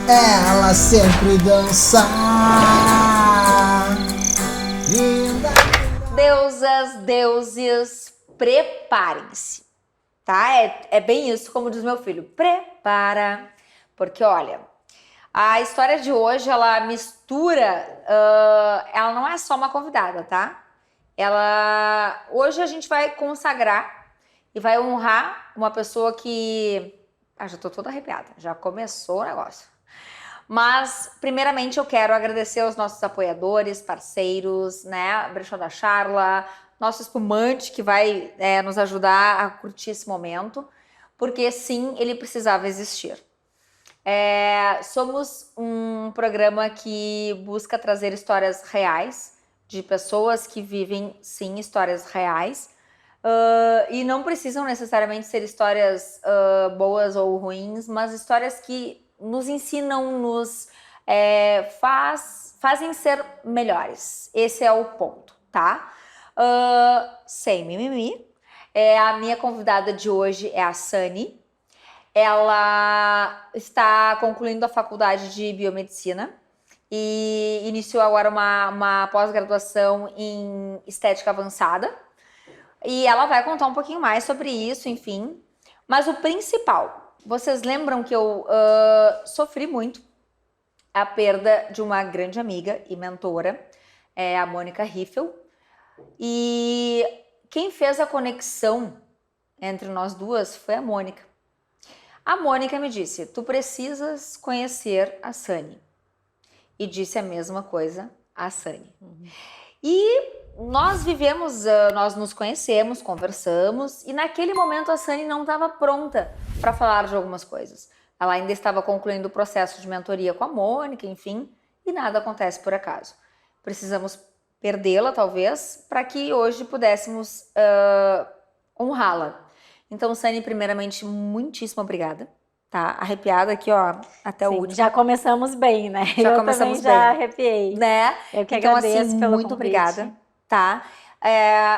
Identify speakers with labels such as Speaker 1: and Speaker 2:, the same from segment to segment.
Speaker 1: ela sempre dança. Linda.
Speaker 2: Deusas, deuses, preparem-se, tá? É bem isso, como diz meu filho, prepara. Porque, olha, a história de hoje, ela mistura, ela não é só uma convidada, tá? Hoje a gente vai consagrar e vai honrar uma pessoa que... já tô toda arrepiada, já começou o negócio. Mas, primeiramente, eu quero agradecer aos nossos apoiadores, parceiros, né? Brechó da Charla, nosso espumante que vai nos ajudar a curtir esse momento, porque sim, ele precisava existir. Somos um programa que busca trazer histórias reais, de pessoas que vivem, sim, histórias reais, e não precisam necessariamente ser histórias boas ou ruins, mas histórias que nos ensinam, fazem ser melhores. Esse é o ponto, tá? Sem mimimi. A minha convidada de hoje é a Sani. Ela está concluindo a faculdade de biomedicina e iniciou agora uma pós-graduação em estética avançada. E ela vai contar um pouquinho mais sobre isso, enfim. Mas o principal, vocês lembram que eu sofri muito a perda de uma grande amiga e mentora, a Mônica Riffel. E quem fez a conexão entre nós duas foi a Mônica. A Mônica me disse, tu precisas conhecer a Sani. E disse a mesma coisa a Sani. E nós nós nos conhecemos, conversamos, e naquele momento a Sani não estava pronta para falar de algumas coisas. Ela ainda estava concluindo o processo de mentoria com a Mônica, enfim, e nada acontece por acaso. Precisamos perdê-la, talvez, para que hoje pudéssemos honrá-la. Então, Sani, primeiramente, muitíssimo obrigada. Tá arrepiada aqui, ó, até
Speaker 3: Sim,
Speaker 2: o último.
Speaker 3: já começamos bem, né?
Speaker 2: Já começamos
Speaker 3: também já
Speaker 2: bem.
Speaker 3: arrepiei.
Speaker 2: Né?
Speaker 3: Eu que
Speaker 2: então,
Speaker 3: agradeço
Speaker 2: assim,
Speaker 3: pelo
Speaker 2: muito
Speaker 3: convite.
Speaker 2: obrigada, tá?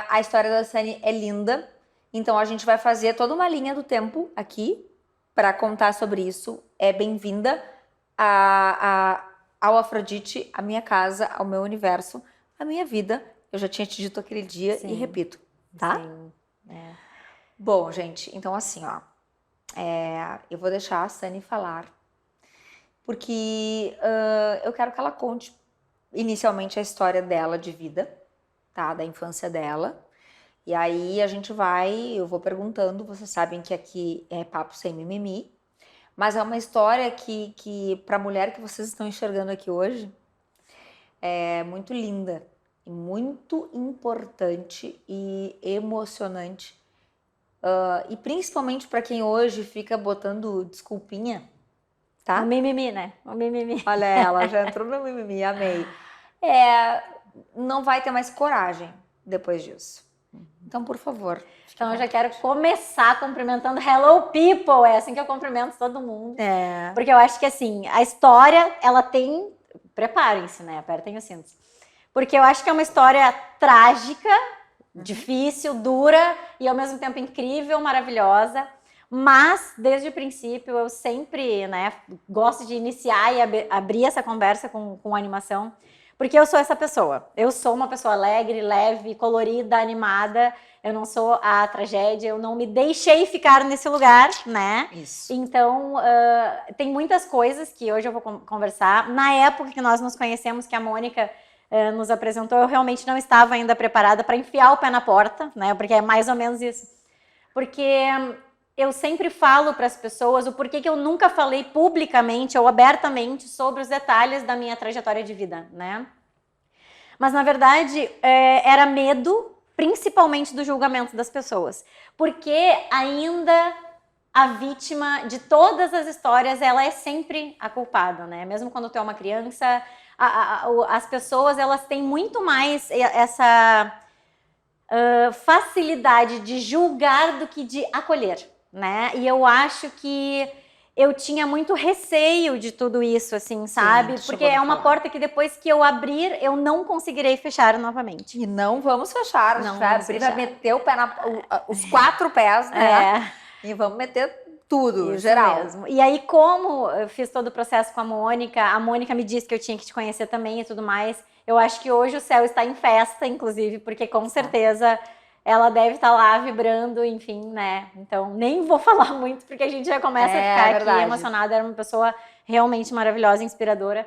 Speaker 2: A história da Sani é linda, então a gente vai fazer toda uma linha do tempo aqui para contar sobre isso. É bem-vinda ao Afrodite, à minha casa, ao meu universo, à minha vida. Eu já tinha te dito aquele dia. Sim. E repito, tá?
Speaker 3: Sim.
Speaker 2: Bom, gente, então assim, ó, eu vou deixar a Sani falar, porque eu quero que ela conte inicialmente a história dela de vida, tá? Da infância dela. E aí eu vou perguntando, vocês sabem que aqui é papo sem mimimi, mas é uma história que para a mulher que vocês estão enxergando aqui hoje, é muito linda, e muito importante e emocionante. E principalmente para quem hoje fica botando desculpinha, tá?
Speaker 3: O mimimi, né? O mimimi.
Speaker 2: Olha, ela já entrou no mimimi, amei. Não vai ter mais coragem depois disso. Então, por favor.
Speaker 3: Então, eu já quero começar cumprimentando Hello People. É assim que eu cumprimento todo mundo. Porque eu acho que, assim, a história, ela tem... Preparem-se, né? Apertem os cintos. Porque eu acho que é uma história trágica, difícil, dura e, ao mesmo tempo, incrível, maravilhosa. Mas, desde o princípio, eu sempre, né, gosto de iniciar e abrir essa conversa com animação, porque eu sou essa pessoa. Eu sou uma pessoa alegre, leve, colorida, animada. Eu não sou a tragédia, eu não me deixei ficar nesse lugar, né?
Speaker 2: Isso.
Speaker 3: Então, tem muitas coisas que hoje eu vou conversar. Na época que nós nos conhecemos, que a Mônica nos apresentou, eu realmente não estava ainda preparada para enfiar o pé na porta, né? Porque é mais ou menos isso. Porque eu sempre falo para as pessoas o porquê que eu nunca falei publicamente ou abertamente sobre os detalhes da minha trajetória de vida, né? Mas, na verdade, era medo, principalmente do julgamento das pessoas. Porque ainda a vítima de todas as histórias, ela é sempre a culpada, né? Mesmo quando tu é uma criança, as pessoas, elas têm muito mais essa facilidade de julgar do que de acolher, né? E eu acho que eu tinha muito receio de tudo isso, assim, sabe? Porque é uma porta que depois que eu abrir, eu não conseguirei fechar novamente.
Speaker 2: E não vamos fechar,
Speaker 3: não
Speaker 2: vai
Speaker 3: vamos
Speaker 2: abrir,
Speaker 3: fechar.
Speaker 2: vai meter o pé os 4 pés, né? E vamos meter tudo,
Speaker 3: Isso
Speaker 2: geral.
Speaker 3: mesmo. E aí, como eu fiz todo o processo com a Mônica me disse que eu tinha que te conhecer também e tudo mais. Eu acho que hoje o céu está em festa, inclusive, porque com certeza ela deve estar lá vibrando, enfim, né? Então, nem vou falar muito, porque a gente já começa a ficar aqui emocionada. Era uma pessoa realmente maravilhosa, inspiradora.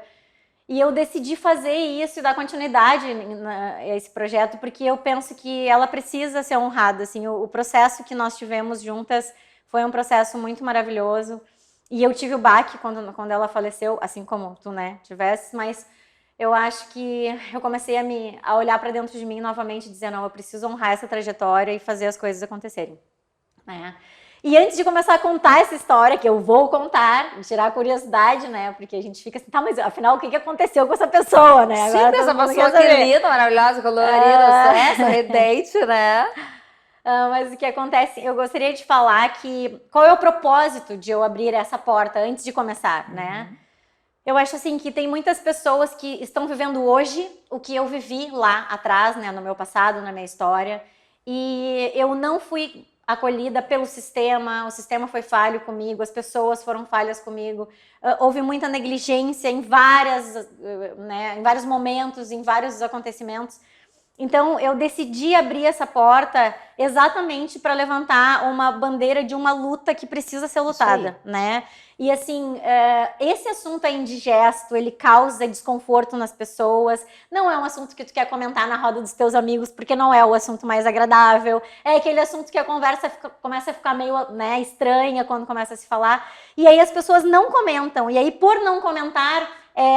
Speaker 3: E eu decidi fazer isso e dar continuidade a esse projeto, porque eu penso que ela precisa ser honrada. Assim, o processo que nós tivemos juntas foi um processo muito maravilhoso. E eu tive o baque quando ela faleceu, assim como tu, né, tivesse, mas eu acho que eu comecei a olhar para dentro de mim novamente e dizer, não, eu preciso honrar essa trajetória e fazer as coisas acontecerem. Né? E antes de começar a contar essa história, que eu vou contar, tirar a curiosidade, né? Porque a gente fica assim, tá, mas afinal, o que aconteceu com essa pessoa, né?
Speaker 2: Sim,
Speaker 3: Agora
Speaker 2: essa pessoa que linda, maravilhosa, colorida, sorridente, né?
Speaker 3: Mas o que acontece, eu gostaria de falar que qual é o propósito de eu abrir essa porta antes de começar, né? Eu acho assim que tem muitas pessoas que estão vivendo hoje o que eu vivi lá atrás, né, no meu passado, na minha história, e eu não fui acolhida pelo sistema, o sistema foi falho comigo, as pessoas foram falhas comigo, houve muita negligência em em vários momentos, em vários acontecimentos. Então, eu decidi abrir essa porta exatamente para levantar uma bandeira de uma luta que precisa ser lutada, né? E assim, esse assunto é indigesto, ele causa desconforto nas pessoas, não é um assunto que tu quer comentar na roda dos teus amigos, porque não é o assunto mais agradável, é aquele assunto que a conversa começa a ficar meio, né, estranha quando começa a se falar, e aí as pessoas não comentam, e aí por não comentar,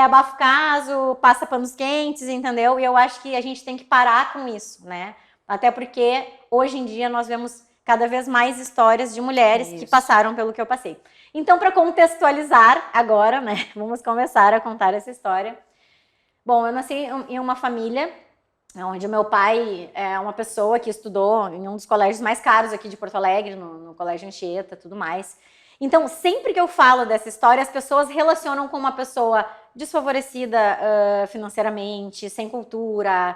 Speaker 3: abafa o caso, passa panos quentes, entendeu? E eu acho que a gente tem que parar com isso, né? Até porque hoje em dia nós vemos cada vez mais histórias de mulheres que passaram pelo que eu passei. Então, para contextualizar agora, né? Vamos começar a contar essa história. Bom, eu nasci em uma família onde o meu pai é uma pessoa que estudou em um dos colégios mais caros aqui de Porto Alegre, no Colégio Anchieta, tudo mais. Então, sempre que eu falo dessa história, as pessoas relacionam com uma pessoa desfavorecida financeiramente, sem cultura,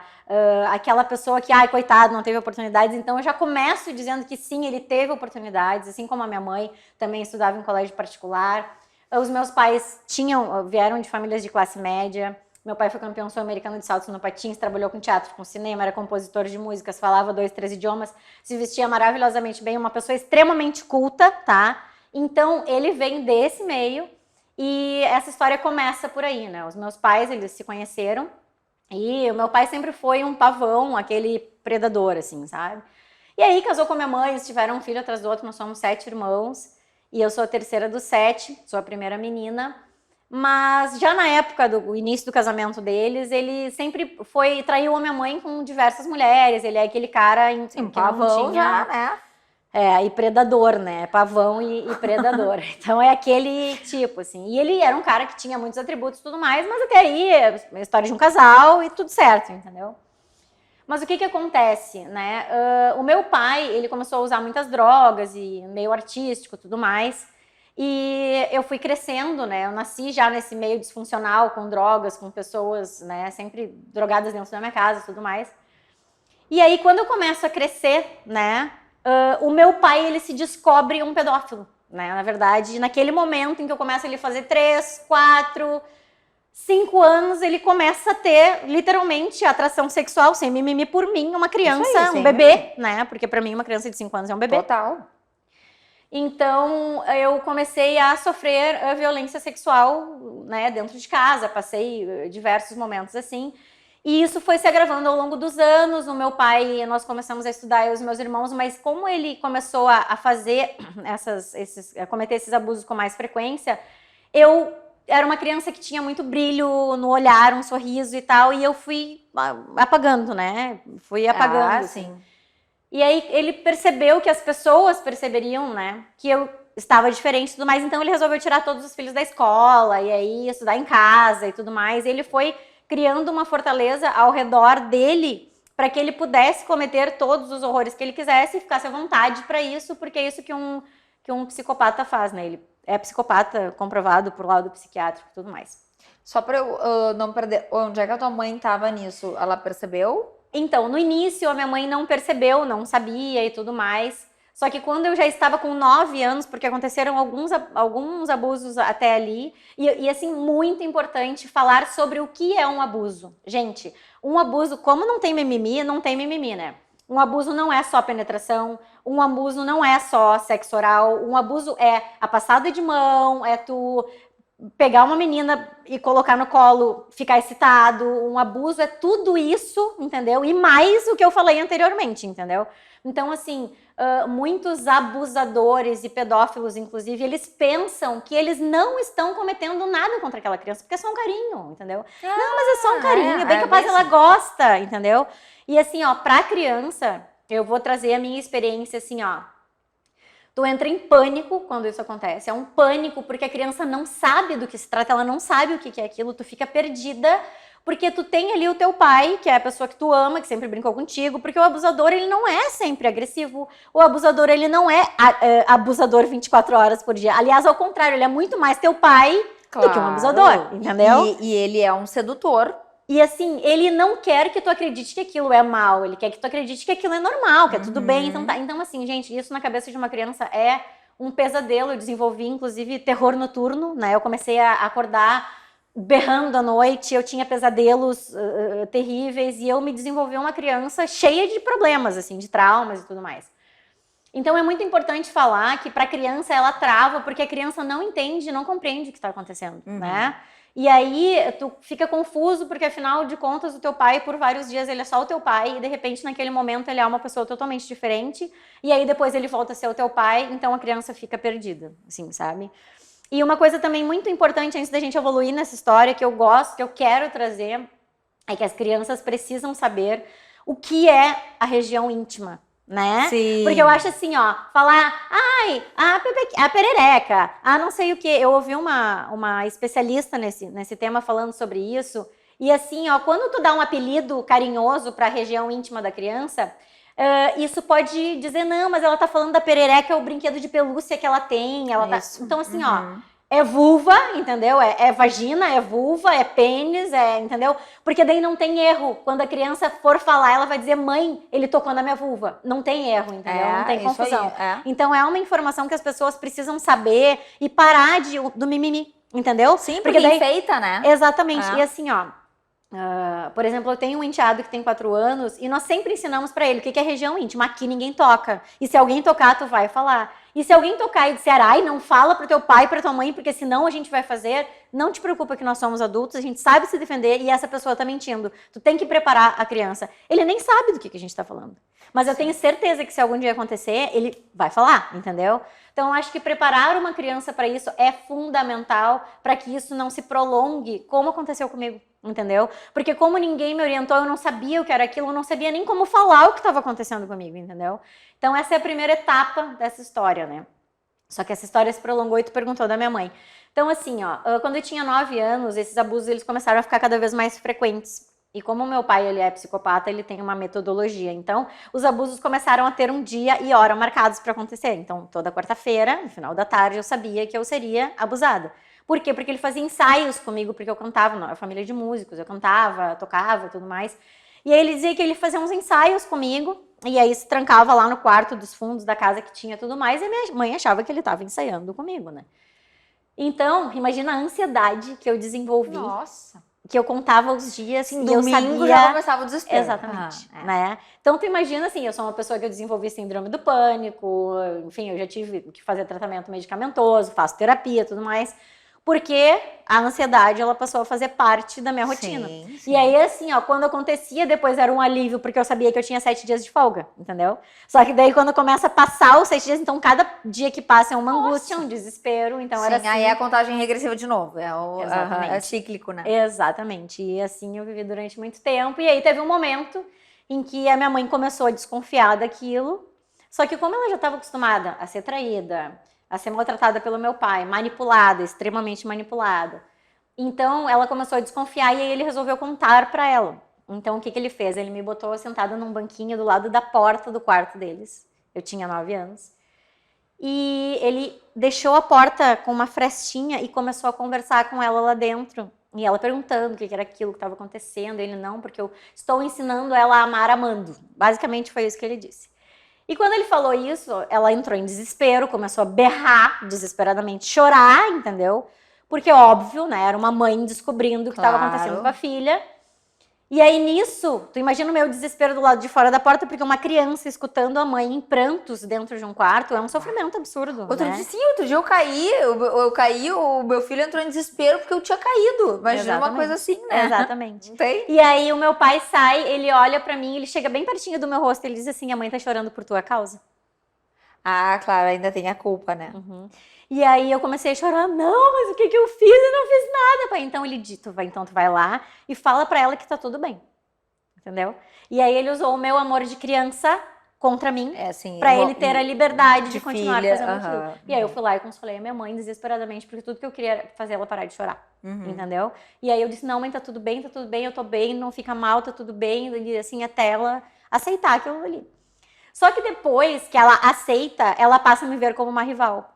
Speaker 3: aquela pessoa que, ai, coitado, não teve oportunidades. Então, eu já começo dizendo que sim, ele teve oportunidades, assim como a minha mãe também estudava em colégio particular. Os meus pais vieram de famílias de classe média. Meu pai foi campeão sul-americano de saltos no patins, trabalhou com teatro, com cinema, era compositor de músicas, falava 2, 3 idiomas, se vestia maravilhosamente bem, uma pessoa extremamente culta, tá? Então, ele vem desse meio e essa história começa por aí, né? Os meus pais, eles se conheceram e o meu pai sempre foi um pavão, aquele predador, assim, sabe? E aí, casou com a minha mãe, eles tiveram um filho atrás do outro, nós somos 7 irmãos e eu sou a terceira dos 7, sou a primeira menina. Mas já na época do início do casamento deles, ele sempre traiu a minha mãe com diversas mulheres, ele é aquele cara que
Speaker 2: pavão
Speaker 3: não tinha...
Speaker 2: já, né?
Speaker 3: E predador, né? Pavão e predador. Então é aquele tipo, assim. E ele era um cara que tinha muitos atributos e tudo mais, mas até aí é a história de um casal e tudo certo, entendeu? Mas o que acontece, né? O meu pai, ele começou a usar muitas drogas e meio artístico e tudo mais. E eu fui crescendo, né? Eu nasci já nesse meio disfuncional, com drogas, com pessoas, né? Sempre drogadas dentro da minha casa e tudo mais. E aí, quando eu começo a crescer, né? O meu pai, ele se descobre um pedófilo, né? Na verdade, naquele momento em que eu começo a ele fazer 3, 4, 5 anos, ele começa a ter, literalmente, atração sexual, sem mimimi por mim, uma criança, um bebê, né? Porque pra mim, uma criança de 5 anos é um bebê.
Speaker 2: Total.
Speaker 3: Então, eu comecei a sofrer violência sexual, né? Dentro de casa, passei diversos momentos assim. E isso foi se agravando ao longo dos anos. O meu pai, nós começamos a estudar, eu e os meus irmãos, mas como ele começou a fazer a cometer esses abusos com mais frequência, eu era uma criança que tinha muito brilho no olhar, um sorriso e tal, e eu fui apagando, né? Fui apagando, assim. E aí ele percebeu que as pessoas perceberiam, né? Que eu estava diferente e tudo mais, então ele resolveu tirar todos os filhos da escola, e aí estudar em casa e tudo mais. E ele foi criando uma fortaleza ao redor dele para que ele pudesse cometer todos os horrores que ele quisesse e ficasse à vontade para isso, porque é isso que um psicopata faz, né? Ele é psicopata comprovado por lado psiquiátrico e tudo mais.
Speaker 2: Só para eu não perder, onde é que a tua mãe estava nisso? Ela percebeu?
Speaker 3: Então, no início, a minha mãe não percebeu, não sabia e tudo mais. Só que quando eu já estava com 9 anos, porque aconteceram alguns abusos até ali, e assim, muito importante falar sobre o que é um abuso. Gente, um abuso, como não tem mimimi, né? Um abuso não é só penetração, um abuso não é só sexo oral, um abuso é a passada de mão, é tu pegar uma menina e colocar no colo, ficar excitado, um abuso é tudo isso, entendeu? E mais o que eu falei anteriormente, entendeu? Então, assim, muitos abusadores e pedófilos, inclusive, eles pensam que eles não estão cometendo nada contra aquela criança, porque é só um carinho, entendeu? Não, mas é só um carinho, é bem capaz ela gosta, entendeu? E assim, ó, pra criança, eu vou trazer a minha experiência assim, ó. Tu entra em pânico quando isso acontece. É um pânico porque a criança não sabe do que se trata, ela não sabe o que é aquilo, tu fica perdida, porque tu tem ali o teu pai, que é a pessoa que tu ama, que sempre brincou contigo, porque o abusador, ele não é sempre agressivo, o abusador, ele não é abusador 24 horas por dia. Aliás, ao contrário, ele é muito mais teu pai do que um abusador, entendeu?
Speaker 2: E ele é um sedutor.
Speaker 3: E assim, ele não quer que tu acredite que aquilo é mal, ele quer que tu acredite que aquilo é normal, que é tudo bem. Então, tá. Então, assim, gente, isso na cabeça de uma criança é um pesadelo. Eu desenvolvi, inclusive, terror noturno, né? Eu comecei a acordar berrando à noite, eu tinha pesadelos terríveis e eu me desenvolvi uma criança cheia de problemas, assim, de traumas e tudo mais. Então, é muito importante falar que para a criança ela trava porque a criança não entende, não compreende o que está acontecendo, né? E aí, tu fica confuso, porque afinal de contas, o teu pai, por vários dias, ele é só o teu pai, e de repente, naquele momento, ele é uma pessoa totalmente diferente, e aí depois ele volta a ser o teu pai, então a criança fica perdida, assim, sabe? E uma coisa também muito importante, antes da gente evoluir nessa história, que eu gosto, que eu quero trazer, é que as crianças precisam saber o que é a região íntima, né?
Speaker 2: Sim.
Speaker 3: Porque eu acho assim, ó, falar, ai, a perereca, não sei o que. Eu ouvi uma especialista nesse tema falando sobre isso, e assim, ó, quando tu dá um apelido carinhoso para a região íntima da criança, isso pode dizer, não, mas ela tá falando da perereca, é o brinquedo de pelúcia que ela tem, então assim, ó, é vulva, entendeu? É vagina, é vulva, é pênis, entendeu? Porque daí não tem erro. Quando a criança for falar, ela vai dizer, mãe, ele tocou na minha vulva. Não tem erro, entendeu? Não tem confusão. Então é uma informação que as pessoas precisam saber e parar do mimimi, entendeu?
Speaker 2: Sim, porque daí enfeita, né?
Speaker 3: Exatamente. E assim, ó, por exemplo, eu tenho um enteado que tem 4 anos e nós sempre ensinamos pra ele o que é região íntima. Aqui ninguém toca. E se alguém tocar, tu vai falar. E se alguém tocar e disser, ai, não fala pro teu pai, pra tua mãe, porque senão a gente vai fazer, não te preocupa que nós somos adultos, a gente sabe se defender e essa pessoa tá mentindo. Tu tem que preparar a criança. Ele nem sabe do que a gente tá falando. Mas eu tenho certeza que se algum dia acontecer, ele vai falar, entendeu? Então, eu acho que preparar uma criança para isso é fundamental para que isso não se prolongue, como aconteceu comigo, entendeu? Porque como ninguém me orientou, eu não sabia o que era aquilo, eu não sabia nem como falar o que estava acontecendo comigo, entendeu? Então, essa é a primeira etapa dessa história, né? Só que essa história se prolongou e tu perguntou da minha mãe. Então, assim, ó, quando eu tinha 9 anos, esses abusos eles começaram a ficar cada vez mais frequentes. E como o meu pai ele é psicopata, ele tem uma metodologia. Então, os abusos começaram a ter um dia e hora marcados para acontecer. Então, toda quarta-feira, no final da tarde, eu sabia que eu seria abusada. Por quê? Porque ele fazia ensaios comigo, porque eu cantava, na família de músicos, eu cantava, tocava e tudo mais. E aí ele dizia que ele fazia uns ensaios comigo, e aí se trancava lá no quarto dos fundos da casa que tinha tudo mais, e minha mãe achava que ele estava ensaiando comigo, né? Então, imagina a ansiedade que eu desenvolvi.
Speaker 2: Nossa.
Speaker 3: Que eu contava os dias
Speaker 2: Sim,
Speaker 3: e eu
Speaker 2: domingo
Speaker 3: sabia...
Speaker 2: já começava o desespero.
Speaker 3: Exatamente, né? Então, tu imagina assim, eu sou uma pessoa que eu desenvolvi síndrome do pânico, enfim, eu já tive que fazer tratamento medicamentoso, faço terapia e tudo mais, porque a ansiedade, ela passou a fazer parte da minha rotina.
Speaker 2: Sim.
Speaker 3: E aí, assim, ó, quando acontecia, depois era um alívio, porque eu sabia que eu tinha 7 dias de folga, entendeu? Só que daí, quando começa a passar os 7 dias, então cada dia que passa é uma angústia, um desespero, então era assim...
Speaker 2: aí é a contagem regressiva de novo,
Speaker 3: Exatamente.
Speaker 2: É cíclico, né?
Speaker 3: Exatamente, e assim eu vivi durante muito tempo, e aí teve um momento em que a minha mãe começou a desconfiar daquilo, só que como ela já estava acostumada a ser traída, a ser maltratada pelo meu pai, manipulada, extremamente manipulada. Então, ela começou a desconfiar e aí ele resolveu contar para ela. Então, o que ele fez? Ele me botou sentada num banquinho do lado da porta do quarto deles. Eu tinha 9 anos. E ele deixou a porta com uma frestinha e começou a conversar com ela lá dentro. E ela perguntando o que era aquilo que estava acontecendo. Ele, não, porque eu estou ensinando ela a amar amando. Basicamente, foi isso que ele disse. E quando ele falou isso, ela entrou em desespero, começou a berrar desesperadamente, chorar, entendeu? Porque, óbvio, né, era uma mãe descobrindo o que estava acontecendo com a filha. E aí, nisso, tu imagina o meu desespero do lado de fora da porta, porque uma criança escutando a mãe em prantos dentro de um quarto é um sofrimento absurdo,
Speaker 2: Outro
Speaker 3: né?
Speaker 2: dia, sim, outro dia eu caí, o meu filho entrou em desespero porque eu tinha caído. Imagina uma coisa assim, né?
Speaker 3: Exatamente.
Speaker 2: Não tem?
Speaker 3: E aí, o meu pai sai, ele olha pra mim, ele chega bem pertinho do meu rosto, ele diz assim, a mãe tá chorando por tua causa.
Speaker 2: Ah, claro, ainda tem a culpa, né?
Speaker 3: E aí eu comecei a chorar, não, mas o que eu fiz? Eu não fiz nada, pai. Então ele disse, então tu vai lá e fala pra ela que tá tudo bem, entendeu? E aí ele usou o meu amor de criança contra mim,
Speaker 2: Assim,
Speaker 3: pra ele ter a liberdade de continuar
Speaker 2: filha,
Speaker 3: fazendo aquilo. E aí eu fui lá e consolei a minha mãe desesperadamente, porque tudo que eu queria era fazer ela parar de chorar, entendeu? E aí eu disse, não, mãe, tá tudo bem, eu tô bem, não fica mal, tá tudo bem, e assim, até ela aceitar aquilo ali. Só que depois que ela aceita, ela passa a me ver como uma rival.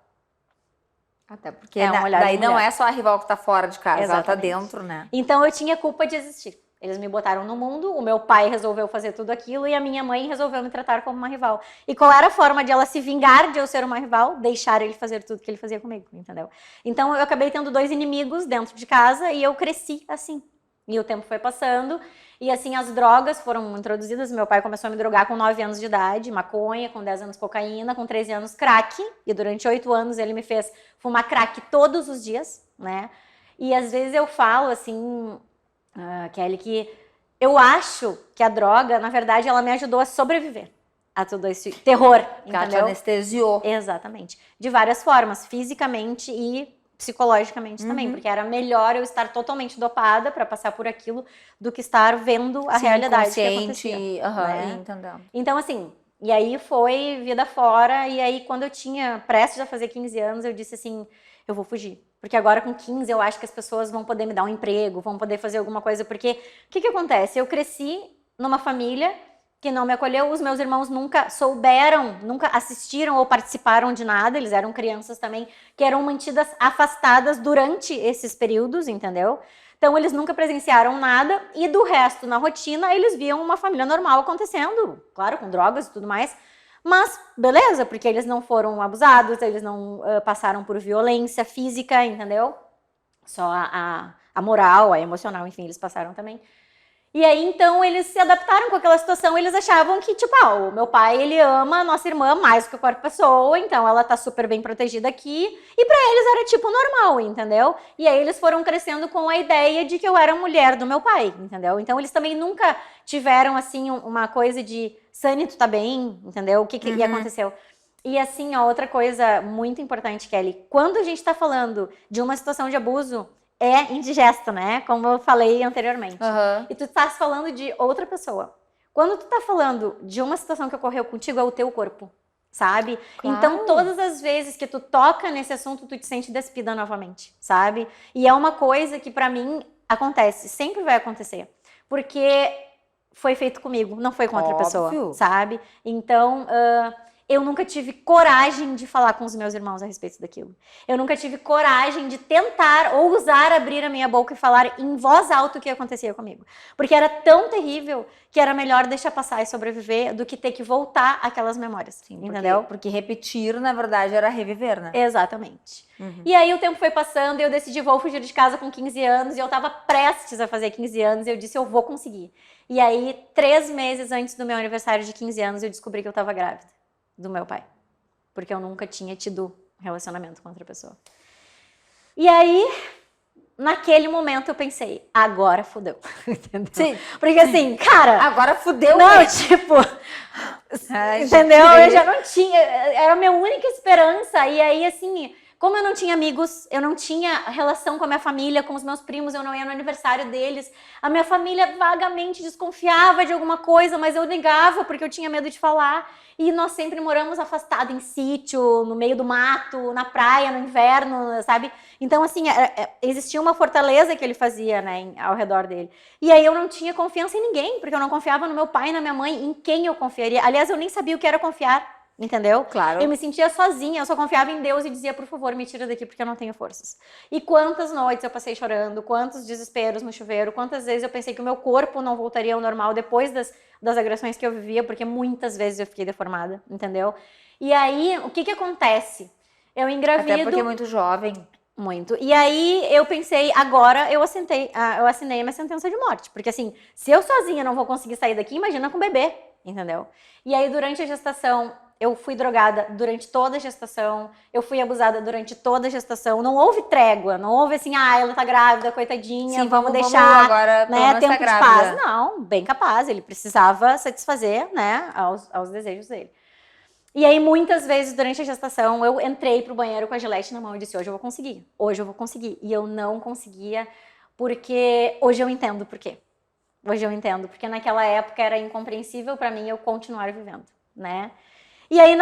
Speaker 2: Até porque
Speaker 3: É um olhar de
Speaker 2: daí não
Speaker 3: mulher.
Speaker 2: é só a rival que tá fora de casa, ela tá
Speaker 3: Exatamente.
Speaker 2: dentro, né?
Speaker 3: Então eu tinha culpa de existir. Eles me botaram no mundo, o meu pai resolveu fazer tudo aquilo e a minha mãe resolveu me tratar como uma rival. E qual era a forma de ela se vingar de eu ser uma rival? Deixar ele fazer tudo que ele fazia comigo, entendeu? Então eu acabei tendo 2 inimigos dentro de casa e eu cresci assim. E o tempo foi passando e assim as drogas foram introduzidas. Meu pai começou a me drogar com 9 anos de idade, maconha, com 10 anos cocaína, com 13 anos crack. E durante 8 anos ele me fez fumar crack todos os dias, né? E às vezes eu falo assim, Kelly, que eu acho que a droga, na verdade, ela me ajudou a sobreviver a todo esse terror,
Speaker 2: Que ela te
Speaker 3: entendeu?
Speaker 2: anestesiou.
Speaker 3: Exatamente. De várias formas, fisicamente e psicologicamente também, porque era melhor eu estar totalmente dopada para passar por aquilo do que estar vendo a realidade que acontecia. Né?
Speaker 2: Entendendo.
Speaker 3: Então, assim, e aí foi vida fora, e aí quando eu tinha prestes a fazer 15 anos, eu disse assim, eu vou fugir. Porque agora com 15 eu acho que as pessoas vão poder me dar um emprego, vão poder fazer alguma coisa, porque o que acontece? Eu cresci numa família que não me acolheu, os meus irmãos nunca souberam, nunca assistiram ou participaram de nada, eles eram crianças também, que eram mantidas afastadas durante esses períodos, entendeu? Então eles nunca presenciaram nada e do resto, na rotina, eles viam uma família normal acontecendo, claro, com drogas e tudo mais, mas beleza, porque eles não foram abusados, eles não passaram por violência física, entendeu? Só a moral, a emocional, enfim, eles passaram também. E aí, então, eles se adaptaram com aquela situação, eles achavam que, tipo, o meu pai, ele ama a nossa irmã mais do que qualquer pessoa, então ela tá super bem protegida aqui, e pra eles era, tipo, normal, entendeu? E aí eles foram crescendo com a ideia de que eu era a mulher do meu pai, entendeu? Então, eles também nunca tiveram, assim, uma coisa de, Sani, tu tá bem, entendeu? O que aconteceu? E assim, ó, outra coisa muito importante, Kelly, quando a gente tá falando de uma situação de abuso, é indigesto, né? Como eu falei anteriormente. E tu estás falando de outra pessoa. Quando tu tá falando de uma situação que ocorreu contigo, é o teu corpo, sabe?
Speaker 2: Claro.
Speaker 3: Então, todas as vezes que tu toca nesse assunto, tu te sente despida novamente, sabe? E é uma coisa que pra mim acontece, sempre vai acontecer. Porque foi feito comigo, não foi com outra pessoa, sabe? Então, eu nunca tive coragem de falar com os meus irmãos a respeito daquilo. Eu nunca tive coragem de tentar ou ousar abrir a minha boca e falar em voz alta o que acontecia comigo. Porque era tão terrível que era melhor deixar passar e sobreviver do que ter que voltar àquelas memórias. Sim, entendeu?
Speaker 2: Porque repetir, na verdade, era reviver, né?
Speaker 3: Exatamente. E aí o tempo foi passando e eu decidi, vou fugir de casa com 15 anos. E eu tava prestes a fazer 15 anos e eu disse, eu vou conseguir. E aí, 3 meses antes do meu aniversário de 15 anos, eu descobri que eu tava grávida do meu pai, porque eu nunca tinha tido relacionamento com outra pessoa. E aí, naquele momento eu pensei, agora fudeu, entendeu?
Speaker 2: Sim.
Speaker 3: Porque assim, cara...
Speaker 2: Agora fudeu.
Speaker 3: Não, tipo... entendeu? Eu já não tinha... Era a minha única esperança. E aí, assim... Como eu não tinha amigos, eu não tinha relação com a minha família, com os meus primos, eu não ia no aniversário deles. A minha família vagamente desconfiava de alguma coisa, mas eu negava porque eu tinha medo de falar. E nós sempre moramos afastados em sítio, no meio do mato, na praia, no inverno, sabe? Então, assim, existia uma fortaleza que ele fazia, né, ao redor dele. E aí eu não tinha confiança em ninguém, porque eu não confiava no meu pai e na minha mãe, em quem eu confiaria. Aliás, eu nem sabia o que era confiar. entendeu?
Speaker 2: Claro.
Speaker 3: Eu me sentia sozinha, eu só confiava em Deus e dizia, por favor, me tira daqui porque eu não tenho forças. E quantas noites eu passei chorando, quantos desesperos no chuveiro, quantas vezes eu pensei que o meu corpo não voltaria ao normal depois das agressões que eu vivia, porque muitas vezes eu fiquei deformada, entendeu? E aí, o que acontece? Eu engravido...
Speaker 2: Até porque é muito jovem.
Speaker 3: Muito. E aí eu pensei, agora eu assinei a minha sentença de morte. Porque assim, se eu sozinha não vou conseguir sair daqui, imagina com o bebê, entendeu? E aí durante a gestação, eu fui drogada durante toda a gestação, eu fui abusada durante toda a gestação, não houve trégua, não houve assim, ela tá grávida, coitadinha,
Speaker 2: Sim,
Speaker 3: vamos deixar,
Speaker 2: vamos agora,
Speaker 3: né, tempo
Speaker 2: tá
Speaker 3: de paz. Não, bem capaz, ele precisava satisfazer, né, aos desejos dele. E aí, muitas vezes, durante a gestação, eu entrei pro banheiro com a Gillette na mão e disse, hoje eu vou conseguir, hoje eu vou conseguir. E eu não conseguia, porque hoje eu entendo por quê. Hoje eu entendo, porque naquela época era incompreensível pra mim eu continuar vivendo, né? E aí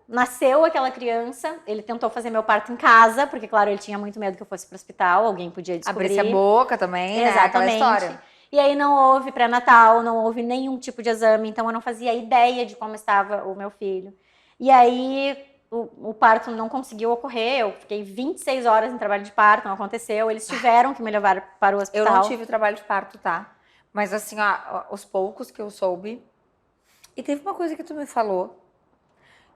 Speaker 3: nasceu aquela criança, ele tentou fazer meu parto em casa, porque, claro, ele tinha muito medo que eu fosse pro hospital, alguém podia descobrir.
Speaker 2: Abrisse a boca também,
Speaker 3: Exatamente.
Speaker 2: Né? Aquela história.
Speaker 3: E aí não houve pré-natal, não houve nenhum tipo de exame, então eu não fazia ideia de como estava o meu filho. E aí o parto não conseguiu ocorrer, eu fiquei 26 horas em trabalho de parto, não aconteceu, eles tiveram que me levar para o hospital.
Speaker 2: Eu não tive trabalho de parto, tá? Mas assim, ó, os poucos que eu soube... E teve uma coisa que tu me falou,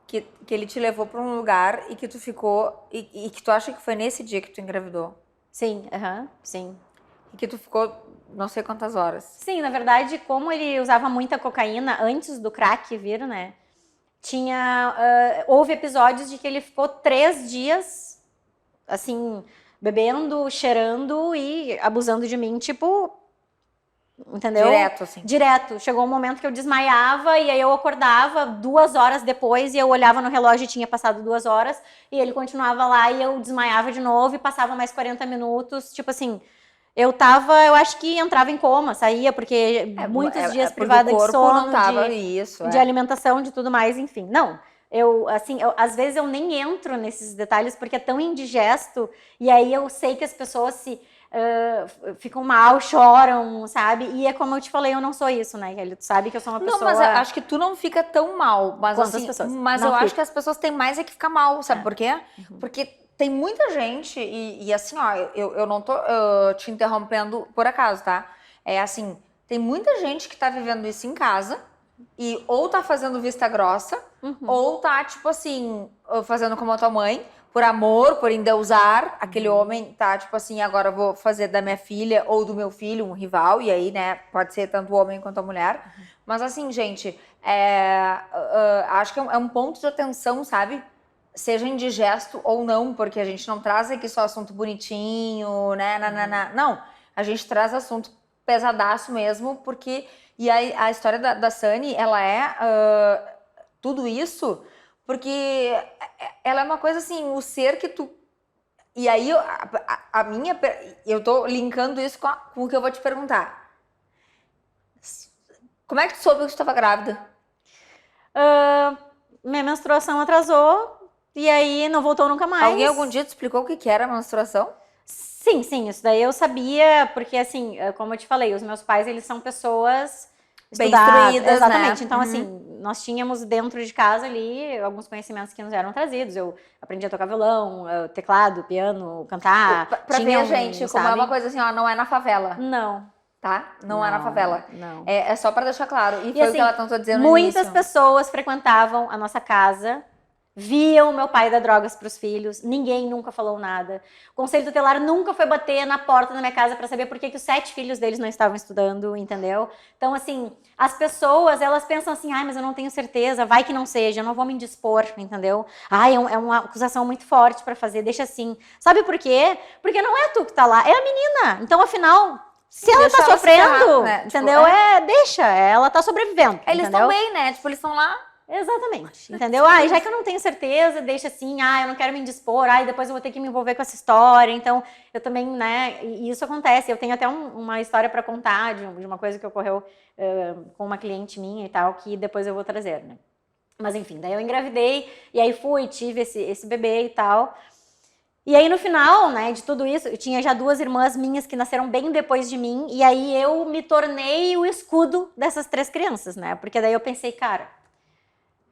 Speaker 2: que ele te levou para um lugar e que tu ficou... E que tu acha que foi nesse dia que tu engravidou?
Speaker 3: Sim, sim.
Speaker 2: E que tu ficou não sei quantas horas.
Speaker 3: Sim, na verdade, como ele usava muita cocaína antes do crack vir, né? Houve episódios de que ele ficou 3 dias, assim, bebendo, cheirando e abusando de mim, tipo, entendeu?
Speaker 2: Direto, assim.
Speaker 3: Direto. Chegou um momento que eu desmaiava e aí eu acordava 2 horas depois e eu olhava no relógio e tinha passado 2 horas e ele continuava lá e eu desmaiava de novo e passava mais 40 minutos, tipo assim... Eu acho que entrava em coma, saía, porque muitos dias privada de sono,
Speaker 2: não tava isso,
Speaker 3: de alimentação, de tudo mais, enfim. Não, às vezes eu nem entro nesses detalhes porque é tão indigesto, e aí eu sei que as pessoas ficam mal, choram, sabe? E é como eu te falei, eu não sou isso, né, Kelly? Tu sabe que eu sou uma pessoa...
Speaker 2: Não, mas eu acho que tu não fica tão mal. Mas,
Speaker 3: quanto
Speaker 2: assim,
Speaker 3: as pessoas.
Speaker 2: Mas
Speaker 3: não
Speaker 2: eu
Speaker 3: fico.
Speaker 2: acho que as pessoas têm mais que ficar mal, sabe por quê? Porque... Tem muita gente, e assim, ó, eu não tô te interrompendo por acaso, tá? É assim, tem muita gente que tá vivendo isso em casa e ou tá fazendo vista grossa, ou tá, tipo assim, fazendo como a tua mãe, por amor, por endeusar aquele homem, tá, tipo assim, agora eu vou fazer da minha filha ou do meu filho um rival, e aí, né, pode ser tanto o homem quanto a mulher. Mas assim, gente, acho que é um ponto de atenção, sabe? Seja indigesto ou não, porque a gente não traz aqui só assunto bonitinho, né? Não, a gente traz assunto pesadaço mesmo, porque... E a história da Sunny, ela tudo isso, porque ela é uma coisa assim, o ser que tu... E aí, eu tô linkando isso com o que eu vou te perguntar. Como é que tu soube que tu estava grávida?
Speaker 3: Minha menstruação atrasou. E aí não voltou nunca mais.
Speaker 2: Alguém algum dia te explicou o que era a menstruação?
Speaker 3: Sim, isso daí eu sabia, porque assim, como eu te falei, os meus pais, eles são pessoas
Speaker 2: bem instruídas,
Speaker 3: exatamente,
Speaker 2: né?
Speaker 3: Então assim, nós tínhamos dentro de casa ali alguns conhecimentos que nos eram trazidos, eu aprendi a tocar violão, teclado, piano, cantar.
Speaker 2: Pra ver, gente, como é uma coisa assim, ó, não é na favela.
Speaker 3: Não.
Speaker 2: Tá? Não é na favela.
Speaker 3: Não.
Speaker 2: É só pra deixar claro. E foi
Speaker 3: assim,
Speaker 2: o que ela tentou dizer no
Speaker 3: início. Muitas pessoas frequentavam a nossa casa, viam meu pai dar drogas para os filhos, ninguém nunca falou nada. O Conselho Tutelar nunca foi bater na porta da minha casa para saber por que os 7 filhos deles não estavam estudando, entendeu? Então, assim, as pessoas, elas pensam assim, mas eu não tenho certeza, vai que não seja, eu não vou me indispor, entendeu? É uma acusação muito forte para fazer, deixa assim. Sabe por quê? Porque não é tu que tá lá, é a menina. Então, afinal... Se ela tá sofrendo, né? Entendeu? Deixa, ela tá sobrevivendo.
Speaker 2: Eles estão bem, né? Tipo, eles estão lá...
Speaker 3: Exatamente, entendeu? E já que eu não tenho certeza, deixa assim, eu não quero me indispor, e depois eu vou ter que me envolver com essa história, então eu também, né, e isso acontece, eu tenho até uma história para contar de uma coisa que ocorreu com uma cliente minha e tal, que depois eu vou trazer, né? Mas enfim, daí eu engravidei, e aí tive esse bebê e tal, e aí no final, né, de tudo isso, eu tinha já 2 irmãs minhas que nasceram bem depois de mim, e aí eu me tornei o escudo dessas 3 crianças, né, porque daí eu pensei, cara...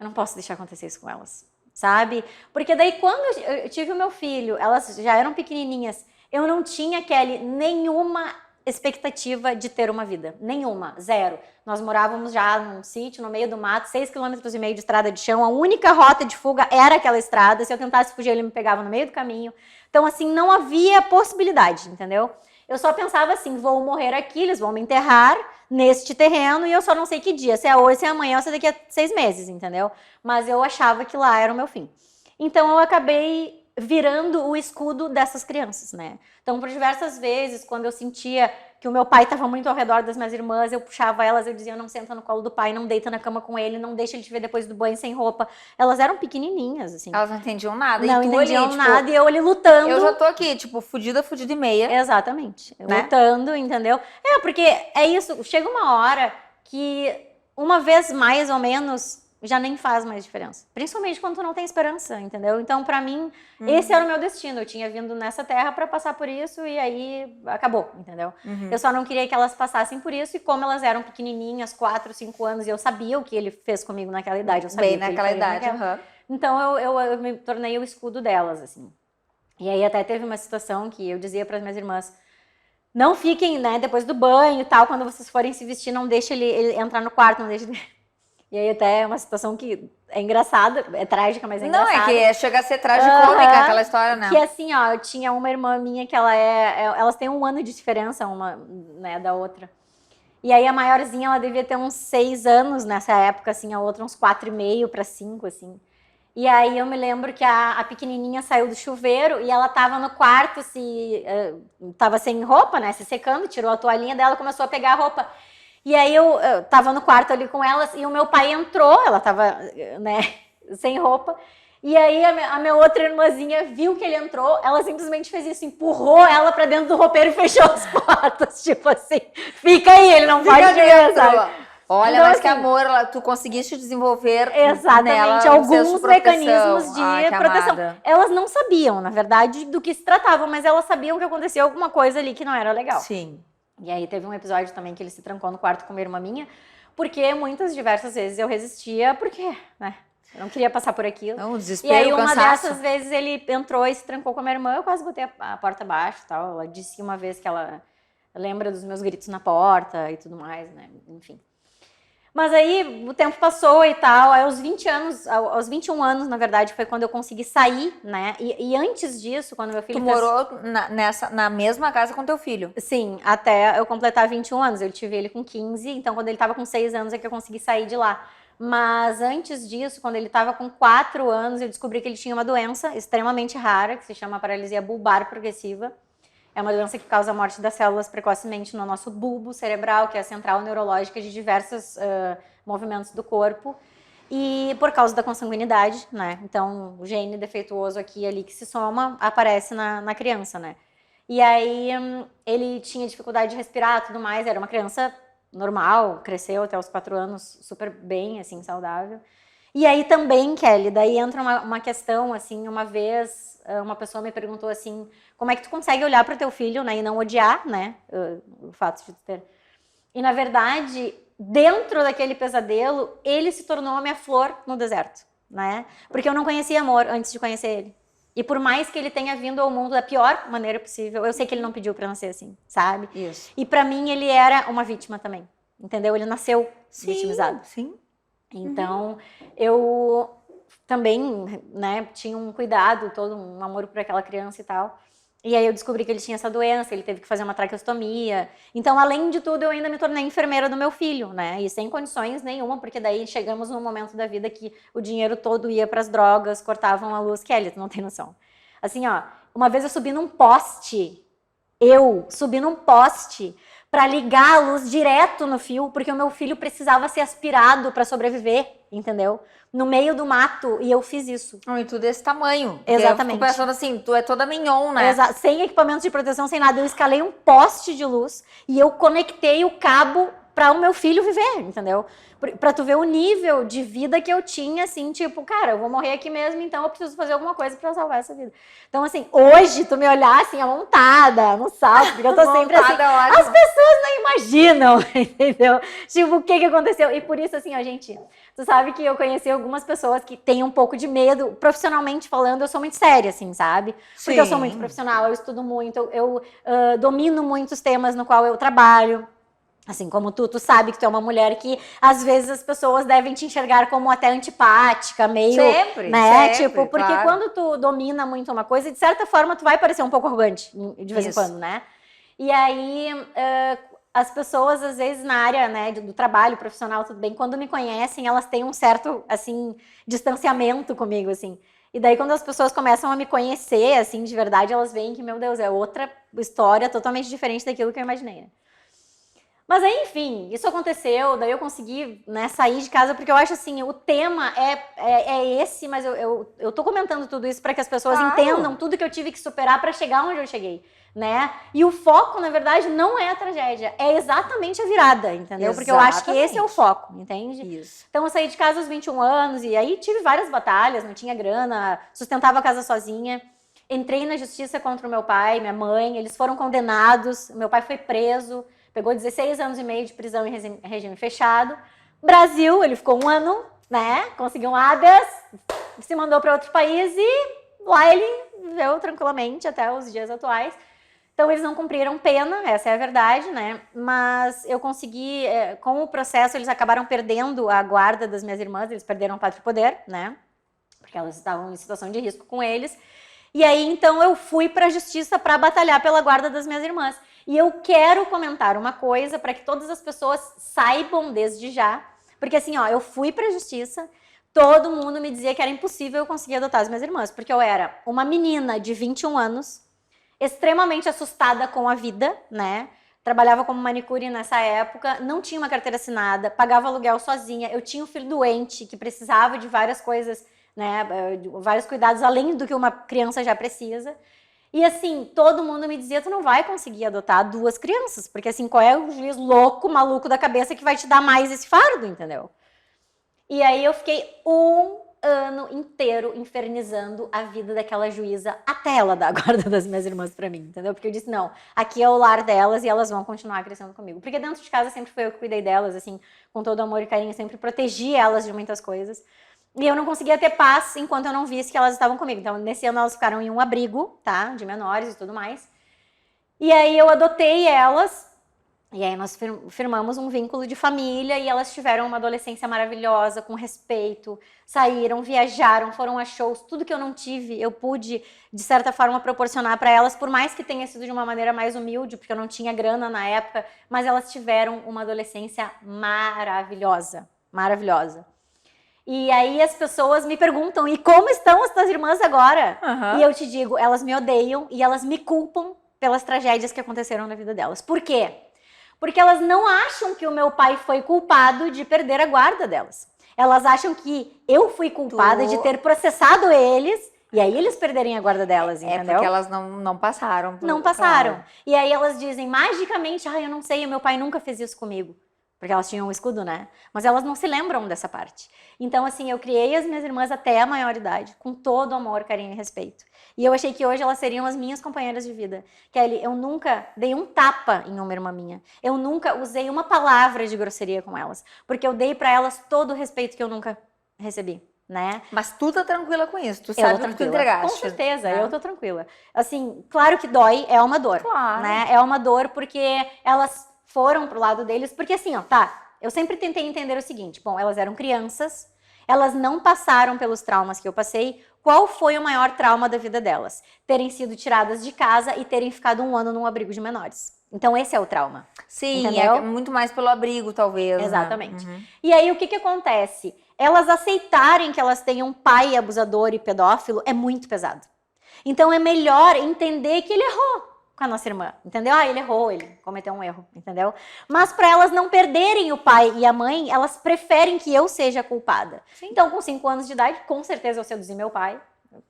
Speaker 3: eu não posso deixar acontecer isso com elas, sabe? Porque daí quando eu tive o meu filho, elas já eram pequenininhas, eu não tinha, Kelly, nenhuma expectativa de ter uma vida. Nenhuma. Zero. Nós morávamos já num sítio, no meio do mato, 6,5 km de estrada de chão. A única rota de fuga era aquela estrada. Se eu tentasse fugir, ele me pegava no meio do caminho. Então, assim, não havia possibilidade, entendeu? Eu só pensava assim, vou morrer aqui, eles vão me enterrar neste terreno e eu só não sei que dia. Se é hoje, se é amanhã, ou se é daqui a 6 meses, entendeu? Mas eu achava que lá era o meu fim. Então, eu acabei virando o escudo dessas crianças, né? Então, por diversas vezes, quando eu sentia que o meu pai estava muito ao redor das minhas irmãs, eu puxava elas, eu dizia, não senta no colo do pai, não deita na cama com ele, não deixa ele te ver depois do banho sem roupa. Elas eram pequenininhas, assim.
Speaker 2: Elas não entendiam nada.
Speaker 3: Não
Speaker 2: e tu
Speaker 3: entendiam
Speaker 2: ali,
Speaker 3: nada, e eu ali lutando.
Speaker 2: Eu já tô aqui, tipo, fudida e meia.
Speaker 3: Exatamente.
Speaker 2: Né?
Speaker 3: Lutando, entendeu? Porque é isso, chega uma hora que uma vez mais ou menos já nem faz mais diferença. Principalmente quando tu não tem esperança, entendeu? Então, pra mim, esse era o meu destino. Eu tinha vindo nessa terra pra passar por isso e aí acabou, entendeu? Eu só não queria que elas passassem por isso e como elas eram pequenininhas, 4, 5 anos, e eu sabia o que ele fez comigo naquela idade. Eu sabia
Speaker 2: Bem naquela idade,
Speaker 3: Então, eu me tornei o escudo delas, assim. E aí até teve uma situação que eu dizia para as minhas irmãs, não fiquem, né, depois do banho e tal, quando vocês forem se vestir, não deixe ele entrar no quarto, não deixe... E aí até é uma situação que é engraçada, é trágica, mas é engraçada.
Speaker 2: Não, é que chega a ser tragicômica aquela história, né?
Speaker 3: Que assim, ó, eu tinha uma irmã minha que elas têm 1 ano de diferença uma, né, da outra. E aí a maiorzinha, ela devia ter uns 6 anos nessa época, assim, a outra uns 4,5 para 5, assim. E aí eu me lembro que a pequenininha saiu do chuveiro e ela tava no quarto, tava sem roupa, né, se secando, tirou a toalhinha dela, começou a pegar a roupa. E aí eu tava no quarto ali com elas e o meu pai entrou, ela tava, né, sem roupa. E aí a minha outra irmãzinha viu que ele entrou, ela simplesmente fez isso, empurrou ela pra dentro do roupeiro e fechou as portas, tipo assim, fica aí, ele não pode ver, sabe?
Speaker 2: Olha,
Speaker 3: então,
Speaker 2: mas
Speaker 3: assim,
Speaker 2: que amor, tu conseguiste desenvolver
Speaker 3: exatamente,
Speaker 2: nela
Speaker 3: alguns mecanismos de proteção.
Speaker 2: Amada.
Speaker 3: Elas não sabiam, na verdade, do que se tratava, mas elas sabiam que acontecia alguma coisa ali que não era legal.
Speaker 2: Sim.
Speaker 3: E aí teve um episódio também que ele se trancou no quarto com uma irmã minha, porque diversas vezes eu resistia, porque, né, eu não queria passar por aquilo.
Speaker 2: Não, o desespero,
Speaker 3: e aí uma
Speaker 2: cansaço.
Speaker 3: dessas vezes ele entrou e se trancou com a minha irmã, eu quase botei a porta abaixo e tal. Ela disse uma vez que ela lembra dos meus gritos na porta e tudo mais, né, enfim. Mas aí o tempo passou e tal, aí aos 21 anos, na verdade, foi quando eu consegui sair, né? E antes disso, quando meu filho...
Speaker 2: Tu morou na mesma casa com teu filho?
Speaker 3: Sim, até eu completar 21 anos. Eu tive ele com 15, então quando ele tava com 6 anos é que eu consegui sair de lá. Mas antes disso, quando ele tava com 4 anos, eu descobri que ele tinha uma doença extremamente rara, que se chama paralisia bulbar progressiva. É uma doença que causa a morte das células precocemente no nosso bulbo cerebral, que é a central neurológica de diversos movimentos do corpo. E por causa da consanguinidade, né? Então, o gene defeituoso aqui e ali que se soma, aparece na criança, né? E aí, ele tinha dificuldade de respirar e tudo mais. Era uma criança normal, cresceu até os 4 anos super bem, assim, saudável. E aí também, Kelly, daí entra uma questão, assim, uma vez... Uma pessoa me perguntou assim, como é que tu consegue olhar para o teu filho, né, e não odiar, né, o fato de tu ter... E, na verdade, dentro daquele pesadelo, ele se tornou a minha flor no deserto, né, porque eu não conhecia amor antes de conhecer ele. E por mais que ele tenha vindo ao mundo da pior maneira possível, eu sei que ele não pediu para nascer assim, sabe?
Speaker 2: Isso.
Speaker 3: E para mim, ele era uma vítima também, entendeu? Ele nasceu vitimizado.
Speaker 2: Sim.
Speaker 3: Então, eu... também, né, tinha um cuidado, todo um amor por aquela criança e tal. E aí eu descobri que ele tinha essa doença, ele teve que fazer uma traqueostomia. Então, além de tudo, eu ainda me tornei enfermeira do meu filho, né? E sem condições nenhuma, porque daí chegamos num momento da vida que o dinheiro todo ia para as drogas, cortavam a luz. Kelly, tu não tem noção. Assim, ó, uma vez eu subi num poste para ligar a luz direto no fio, porque o meu filho precisava ser aspirado para sobreviver, entendeu? No meio do mato, e eu fiz isso.
Speaker 2: E tu desse tamanho.
Speaker 3: Exatamente.
Speaker 2: Eu fico pensando assim, tu é toda mignon, né?
Speaker 3: Sem equipamento de proteção, sem nada. Eu escalei um poste de luz e eu conectei o cabo para o meu filho viver, entendeu? Para tu ver o nível de vida que eu tinha, assim, tipo, cara, eu vou morrer aqui mesmo, então eu preciso fazer alguma coisa para salvar essa vida. Então, assim, hoje tu me olhar assim, amontada, no salto, porque eu tô sempre assim, as pessoas não imaginam, entendeu? Tipo, o que aconteceu? E por isso, assim, ó, gente, tu sabe que eu conheci algumas pessoas que têm um pouco de medo, profissionalmente falando, eu sou muito séria, assim, sabe? Porque eu sou muito profissional, eu estudo muito, eu domino muitos temas no qual eu trabalho. Assim como tu sabe que tu é uma mulher que às vezes as pessoas devem te enxergar como até antipática, meio,
Speaker 2: sempre,
Speaker 3: né?
Speaker 2: sempre,
Speaker 3: Tipo, porque
Speaker 2: claro.
Speaker 3: quando tu domina muito uma coisa, de certa forma tu vai parecer um pouco arrogante de vez em quando, né? E aí as pessoas às vezes na área, né, do trabalho profissional, tudo bem, quando me conhecem, elas têm um certo assim distanciamento comigo, assim. E daí quando as pessoas começam a me conhecer, assim, de verdade, elas veem que, meu Deus, é outra história totalmente diferente daquilo que eu imaginei, né? Mas aí, enfim, isso aconteceu, daí eu consegui, né, sair de casa, porque eu acho assim, o tema é esse, mas eu tô comentando tudo isso para que as pessoas entendam tudo que eu tive que superar para chegar onde eu cheguei, né? E o foco, na verdade, não é a tragédia, é exatamente a virada, entendeu? Exatamente. Porque eu acho que esse é o foco, entende? Isso. Então eu saí de casa aos 21 anos, e aí tive várias batalhas, não tinha grana, sustentava a casa sozinha. Entrei na justiça contra o meu pai, minha mãe, eles foram condenados, meu pai foi preso, pegou 16 anos e meio de prisão em regime fechado. Brasil, ele ficou 1 ano, né? Conseguiu um habeas, se mandou para outro país e lá ele viveu tranquilamente até os dias atuais. Então eles não cumpriram pena, essa é a verdade, né? Mas eu consegui, com o processo, eles acabaram perdendo a guarda das minhas irmãs, eles perderam o pátrio poder, né? Porque elas estavam em situação de risco com eles. E aí, então, eu fui para a justiça para batalhar pela guarda das minhas irmãs. E eu quero comentar uma coisa para que todas as pessoas saibam desde já. Porque assim, ó, eu fui para a justiça, todo mundo me dizia que era impossível eu conseguir adotar as minhas irmãs. Porque eu era uma menina de 21 anos, extremamente assustada com a vida, né? Trabalhava como manicure nessa época, não tinha uma carteira assinada, pagava aluguel sozinha. Eu tinha um filho doente que precisava de várias coisas, né, vários cuidados além do que uma criança já precisa. E assim, todo mundo me dizia, tu não vai conseguir adotar 2 crianças, porque assim, qual é o juiz louco, maluco da cabeça que vai te dar mais esse fardo, entendeu? E aí eu fiquei 1 ano inteiro infernizando a vida daquela juíza até ela dar a guarda das minhas irmãs pra mim, entendeu? Porque eu disse, não, aqui é o lar delas e elas vão continuar crescendo comigo. Porque dentro de casa sempre foi eu que cuidei delas, assim, com todo amor e carinho, sempre protegi elas de muitas coisas. E eu não conseguia ter paz enquanto eu não visse que elas estavam comigo. Então, nesse ano elas ficaram em um abrigo, tá? De menores e tudo mais. E aí eu adotei elas, e aí nós firmamos um vínculo de família, e elas tiveram uma adolescência maravilhosa, com respeito, saíram, viajaram, foram a shows, tudo que eu não tive, eu pude, de certa forma, proporcionar para elas, por mais que tenha sido de uma maneira mais humilde, porque eu não tinha grana na época, mas elas tiveram uma adolescência maravilhosa, maravilhosa. E aí as pessoas me perguntam, e como estão as tuas irmãs agora? E eu te digo, elas me odeiam e elas me culpam pelas tragédias que aconteceram na vida delas. Por quê? Porque elas não acham que o meu pai foi culpado de perder a guarda delas. Elas acham que eu fui culpada de ter processado eles, e aí eles perderem a guarda delas, entendeu?
Speaker 2: É porque elas não passaram.
Speaker 3: Não passaram. Claro. E aí elas dizem, magicamente, eu não sei, o meu pai nunca fez isso comigo. Porque elas tinham um escudo, né? Mas elas não se lembram dessa parte. Então, assim, eu criei as minhas irmãs até a maioridade, com todo amor, carinho e respeito. E eu achei que hoje elas seriam as minhas companheiras de vida. Kelly, eu nunca dei um tapa em uma irmã minha. Eu nunca usei uma palavra de grosseria com elas. Porque eu dei pra elas todo o respeito que eu nunca recebi, né?
Speaker 2: Mas tu tá tranquila com isso? Tu sabe o que tu entregaste?
Speaker 3: Com certeza, eu tô tranquila. Assim, claro que dói, é uma dor.
Speaker 2: Claro.
Speaker 3: Né? É uma dor porque elas foram pro lado deles, porque assim, ó, tá, eu sempre tentei entender o seguinte, bom, elas eram crianças, elas não passaram pelos traumas que eu passei, qual foi o maior trauma da vida delas? Terem sido tiradas de casa e terem ficado 1 ano num abrigo de menores. Então esse é o trauma.
Speaker 2: Sim,
Speaker 3: entendeu?
Speaker 2: É muito mais pelo abrigo, talvez.
Speaker 3: Exatamente.
Speaker 2: Né?
Speaker 3: E aí o que acontece? Elas aceitarem que elas tenham um pai abusador e pedófilo é muito pesado. Então é melhor entender que ele errou com a nossa irmã, entendeu? Ele errou, ele cometeu um erro, entendeu? Mas para elas não perderem o pai e a mãe, elas preferem que eu seja a culpada. Sim. Então, com 5 anos de idade, com certeza eu seduzi meu pai,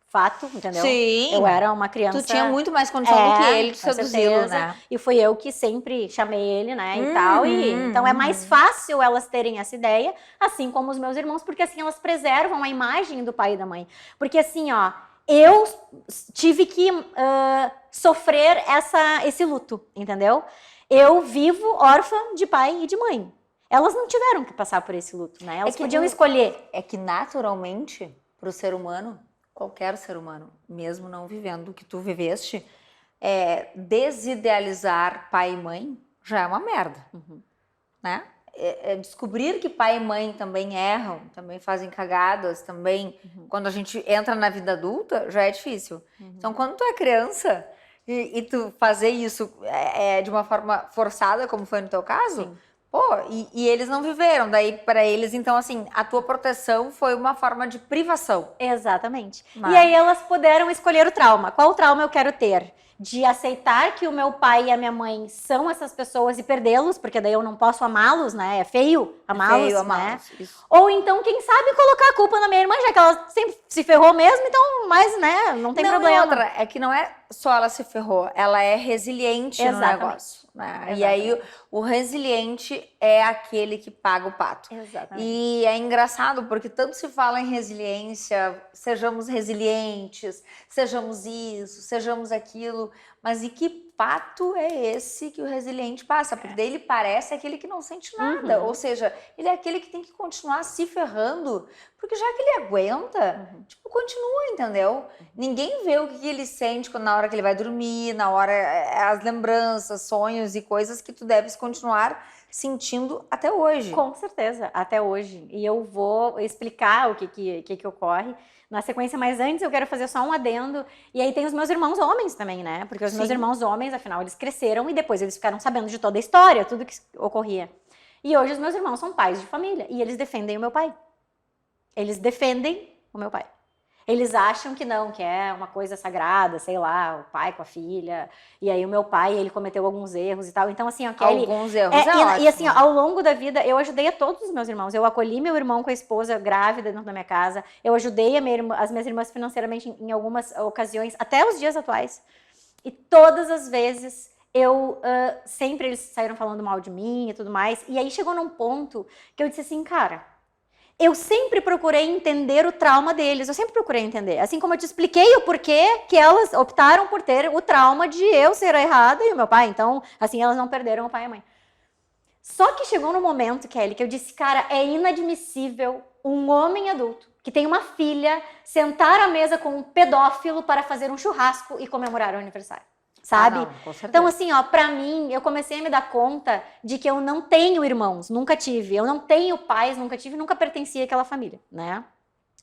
Speaker 3: fato, entendeu?
Speaker 2: Sim.
Speaker 3: Eu era uma criança...
Speaker 2: Tu tinha muito mais condição do que ele de
Speaker 3: com
Speaker 2: seduzi-lo,
Speaker 3: certeza.
Speaker 2: né?
Speaker 3: E fui eu que sempre chamei ele, né, e tal. Então é mais fácil elas terem essa ideia, assim como os meus irmãos, porque assim elas preservam a imagem do pai e da mãe. Porque assim, ó, eu tive que sofrer esse luto, entendeu? Eu vivo órfã de pai e de mãe. Elas não tiveram que passar por esse luto, né? Elas podiam escolher.
Speaker 2: É que naturalmente, para o ser humano, qualquer ser humano, mesmo não vivendo o que tu viveste, desidealizar pai e mãe já é uma merda, né? Descobrir que pai e mãe também erram, também fazem cagadas, também quando a gente entra na vida adulta, já é difícil. Então, quando tu é criança e tu fazer isso de uma forma forçada, como foi no teu caso,
Speaker 3: Sim.
Speaker 2: pô, e eles não viveram, daí para eles, então assim, a tua proteção foi uma forma de privação.
Speaker 3: Exatamente.
Speaker 2: Mas...
Speaker 3: E aí elas puderam escolher o trauma. Qual trauma eu quero ter? De aceitar que o meu pai e a minha mãe são essas pessoas e perdê-los, porque daí eu não posso amá-los, né? É feio amá-los, né?
Speaker 2: Isso.
Speaker 3: Ou então, quem sabe, colocar a culpa na minha irmã, já que ela sempre se ferrou mesmo, então, mas, né, não tem problema.
Speaker 2: E outra, é que não é só ela se ferrou, ela é resiliente no negócio. Né? E aí, o resiliente é aquele que paga o pato.
Speaker 3: Exatamente.
Speaker 2: E é engraçado, porque tanto se fala em resiliência, sejamos resilientes, sejamos isso, sejamos aquilo, mas e que pato é esse que o resiliente passa? Porque daí ele parece aquele que não sente nada, ou seja, ele é aquele que tem que continuar se ferrando, porque já que ele aguenta, tipo, continua, entendeu? Ninguém vê o que ele sente na hora que ele vai dormir, na hora, as lembranças, sonhos e coisas que tu deves continuar sentindo até hoje.
Speaker 3: Com certeza, até hoje. E eu vou explicar o que ocorre na sequência, mas antes eu quero fazer só um adendo. E aí tem os meus irmãos homens também, né? Porque os meus irmãos homens, afinal, eles cresceram e depois eles ficaram sabendo de toda a história, tudo que ocorria. E hoje os meus irmãos são pais de família e eles defendem o meu pai. Eles defendem o meu pai. Eles acham que não, que é uma coisa sagrada, sei lá, o pai com a filha. E aí o meu pai, ele cometeu alguns erros e tal. Então, assim, ó, Kelly...
Speaker 2: Alguns erros, ótimo.
Speaker 3: E assim, ó, ao longo da vida, eu ajudei a todos os meus irmãos. Eu acolhi meu irmão com a esposa grávida dentro da minha casa. Eu ajudei as minhas irmãs financeiramente em algumas ocasiões, até os dias atuais. E todas as vezes... sempre eles saíram falando mal de mim e tudo mais. E aí chegou num ponto que eu disse assim, cara... Eu sempre procurei entender o trauma deles, eu sempre procurei entender. Assim como eu te expliquei o porquê que elas optaram por ter o trauma de eu ser a errada e o meu pai. Então, assim, elas não perderam o pai e a mãe. Só que chegou no momento, Kelly, que eu disse, cara, é inadmissível um homem adulto que tem uma filha sentar à mesa com um pedófilo para fazer um churrasco e comemorar o aniversário. Sabe?
Speaker 2: Não, com certeza.
Speaker 3: Então, assim, ó, pra mim, eu comecei a me dar conta de que eu não tenho irmãos, nunca tive. Eu não tenho pais, nunca tive, nunca pertenci àquela família, né?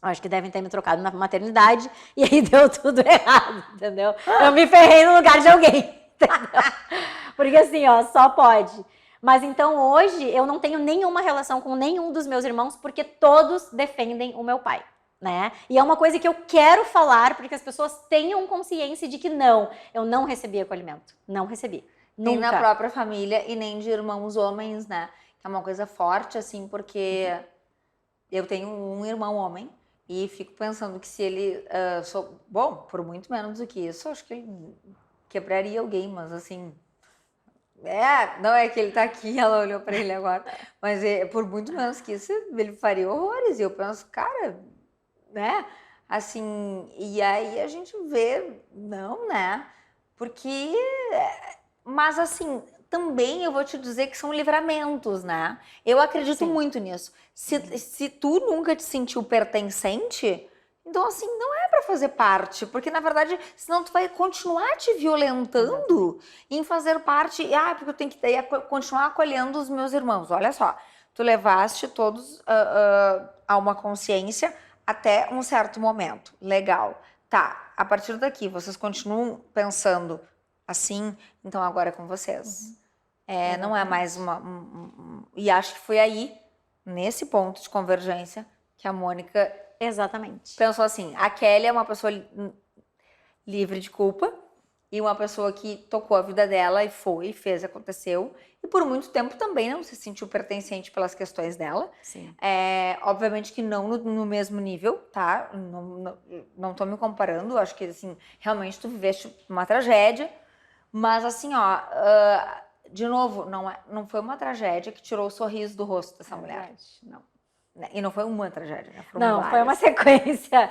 Speaker 3: Acho que devem ter me trocado na maternidade e aí deu tudo errado, entendeu? Eu me ferrei no lugar de alguém, entendeu? Porque assim, ó, só pode. Mas então, hoje, eu não tenho nenhuma relação com nenhum dos meus irmãos porque todos defendem o meu pai. Né? E é uma coisa que eu quero falar para que as pessoas tenham consciência de que não, eu não recebi acolhimento, não recebi,
Speaker 2: nem
Speaker 3: nunca.
Speaker 2: na própria família e nem de irmãos homens, né? É uma coisa forte, assim, porque eu tenho um irmão homem e fico pensando que se ele, bom, por muito menos do que isso, acho que ele quebraria alguém, mas assim... não é que ele tá aqui, ela olhou para ele agora, mas por muito menos que isso, ele faria horrores, e eu penso, cara... né? Assim, e aí a gente vê, não, né? Porque, mas assim, também eu vou te dizer que são livramentos, né? Eu acredito muito nisso. Se tu nunca te sentiu pertencente, então assim, não é pra fazer parte, porque na verdade, senão tu vai continuar te violentando em fazer parte, porque eu tenho que continuar acolhendo os meus irmãos. Olha só, tu levaste todos a uma consciência até um certo momento. Legal. Tá, a partir daqui, vocês continuam pensando assim, então agora é com vocês. Não é mais e acho que foi aí, nesse ponto de convergência, que a Mônica...
Speaker 3: Exatamente.
Speaker 2: Pensou assim, a Kelly é uma pessoa livre de culpa e uma pessoa que tocou a vida dela e fez, aconteceu. E por muito tempo também não se sentiu pertencente pelas questões dela.
Speaker 3: Sim.
Speaker 2: Obviamente que não no mesmo nível, tá? Não tô me comparando, acho que, assim, realmente tu viveste uma tragédia, mas, assim, ó, de novo, não foi uma tragédia que tirou o sorriso do rosto dessa mulher.
Speaker 3: Verdade, não.
Speaker 2: E não foi uma tragédia, né? Foram
Speaker 3: Não,
Speaker 2: várias.
Speaker 3: foi uma sequência.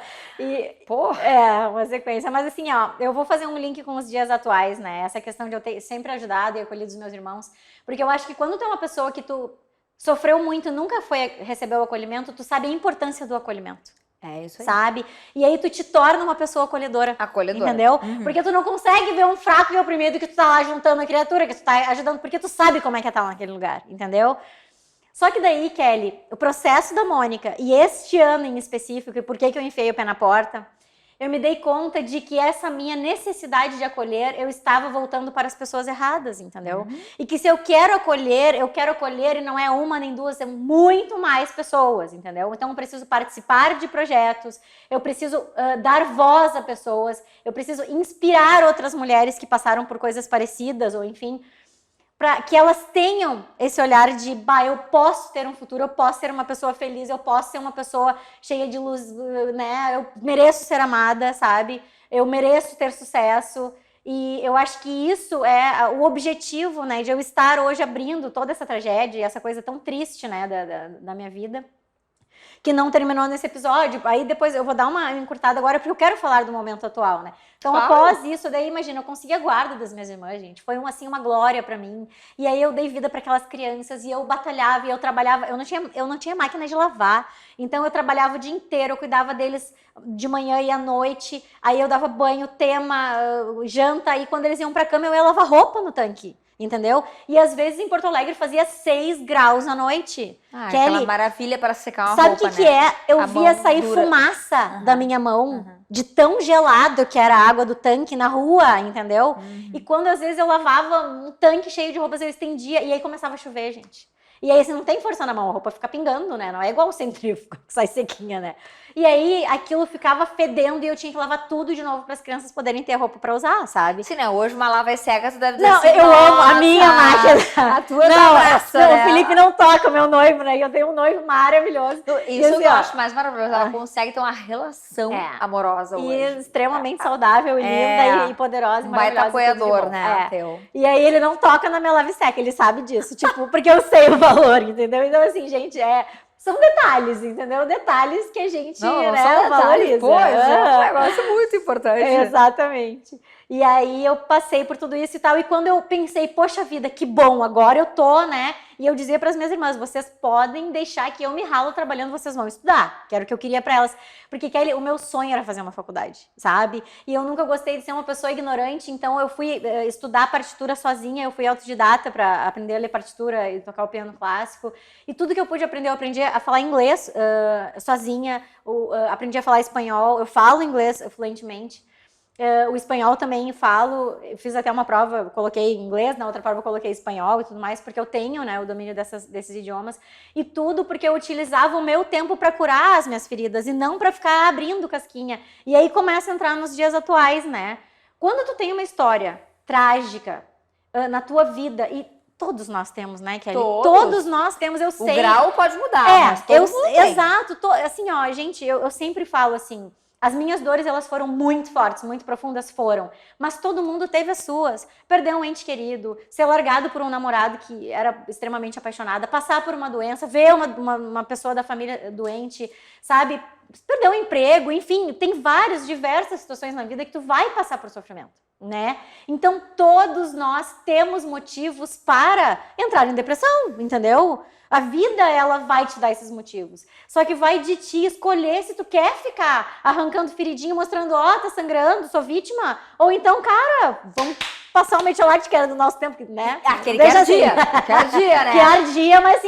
Speaker 2: Porra!
Speaker 3: Uma sequência. Mas assim, ó, eu vou fazer um link com os dias atuais, né? Essa questão de eu ter sempre ajudado e acolhido os meus irmãos. Porque eu acho que quando tu é uma pessoa que tu sofreu muito, nunca recebeu acolhimento, tu sabe a importância do acolhimento.
Speaker 2: É isso aí.
Speaker 3: Sabe? E aí tu te torna uma pessoa acolhedora. Entendeu? Porque tu não consegue ver um fraco e oprimido que tu tá lá juntando a criatura, que tu tá ajudando, porque tu sabe como é que é estar naquele lugar, entendeu? Só que daí, Kelly, o processo da Mônica, e este ano em específico, e por que eu enfiei o pé na porta, eu me dei conta de que essa minha necessidade de acolher, eu estava voltando para as pessoas erradas, entendeu? E que se eu quero acolher e não é uma nem duas, é muito mais pessoas, entendeu? Então eu preciso participar de projetos, eu preciso dar voz a pessoas, eu preciso inspirar outras mulheres que passaram por coisas parecidas, ou enfim, para que elas tenham esse olhar de, eu posso ter um futuro, eu posso ser uma pessoa feliz, eu posso ser uma pessoa cheia de luz, né? Eu mereço ser amada, sabe? Eu mereço ter sucesso. E eu acho que isso é o objetivo, né? De eu estar hoje abrindo toda essa tragédia e essa coisa tão triste, né? Da minha vida, que não terminou nesse episódio. Aí depois eu vou dar uma encurtada agora, porque eu quero falar do momento atual, né? Então, após isso, daí, imagina, eu consegui a guarda das minhas irmãs, gente. Foi, uma glória pra mim. E aí eu dei vida para aquelas crianças, e eu batalhava, e eu trabalhava. Eu não tinha máquina de lavar. Então, eu trabalhava o dia inteiro, eu cuidava deles de manhã e à noite. Aí eu dava banho, janta, e quando eles iam pra cama, eu ia lavar roupa no tanque. Entendeu? E às vezes em Porto Alegre fazia 6 graus à noite.
Speaker 2: Kelly, aquela maravilha para secar uma
Speaker 3: sabe
Speaker 2: roupa,
Speaker 3: o que é? Eu via sair
Speaker 2: dura.
Speaker 3: fumaça da minha mão, de tão gelado que era a água do tanque na rua, entendeu? E quando às vezes eu lavava um tanque cheio de roupas, eu estendia, e aí começava a chover, gente. E aí você não tem força na mão, a roupa fica pingando, né? Não é igual o centrífugo, que sai sequinha, né? E aí aquilo ficava fedendo e eu tinha que lavar tudo de novo para as crianças poderem ter roupa para usar, sabe?
Speaker 2: Sim, né? Hoje uma lava e cega, você deve dizer
Speaker 3: não,
Speaker 2: assim,
Speaker 3: eu amo a minha máquina.
Speaker 2: A tua
Speaker 3: não,
Speaker 2: abraça,
Speaker 3: não,
Speaker 2: né?
Speaker 3: O Felipe não toca, o meu noivo, né? Eu tenho um noivo maravilhoso.
Speaker 2: Isso
Speaker 3: assim,
Speaker 2: eu acho mais maravilhoso. Ela consegue ter uma relação amorosa hoje.
Speaker 3: E extremamente saudável, linda e poderosa e maravilhosa.
Speaker 2: Um baita apoiador, né?
Speaker 3: Teu. E aí ele não toca na minha lave seca, ele sabe disso, tipo, porque eu sei o valor, entendeu? Então assim, gente, são detalhes, entendeu? Detalhes que a gente valoriza.
Speaker 2: É um negócio muito importante.
Speaker 3: Exatamente. E aí eu passei por tudo isso e tal, e quando eu pensei, poxa vida, que bom, agora eu tô, né? E eu dizia para as minhas irmãs, vocês podem deixar que eu me ralo trabalhando, vocês vão estudar, que era o que eu queria para elas. Porque, Kelly, o meu sonho era fazer uma faculdade, sabe? E eu nunca gostei de ser uma pessoa ignorante, então eu fui estudar partitura sozinha, eu fui autodidata para aprender a ler partitura e tocar o piano clássico. E tudo que eu pude aprender, eu aprendi a falar inglês sozinha, aprendi a falar espanhol, eu falo inglês fluentemente. O espanhol também falo, eu fiz até uma prova, coloquei inglês, na outra prova eu coloquei espanhol e tudo mais, porque eu tenho, né, o domínio desses idiomas, e tudo porque eu utilizava o meu tempo para curar as minhas feridas e não para ficar abrindo casquinha. E aí começa a entrar nos dias atuais, né? Quando tu tem uma história trágica na tua vida, e todos nós temos, né, Kelly? Todos nós temos, eu sei.
Speaker 2: O grau pode mudar, mas todo mundo tem.
Speaker 3: Exato, assim, ó, gente, eu sempre falo assim, as minhas dores, elas foram muito fortes, muito profundas, mas todo mundo teve as suas. Perder um ente querido, ser largado por um namorado que era extremamente apaixonada, passar por uma doença, ver uma pessoa da família doente, sabe? Perder um emprego, enfim, tem diversas situações na vida que tu vai passar por sofrimento, né? Então, todos nós temos motivos para entrar em depressão, entendeu? A vida, ela vai te dar esses motivos. Só que vai de ti escolher se tu quer ficar arrancando feridinho, mostrando, tá sangrando, sou vítima. Ou então, cara, vamos passar o metiolate, que era do nosso tempo, né?
Speaker 2: Aquele que ardia, né?
Speaker 3: Que ardia, mas assim,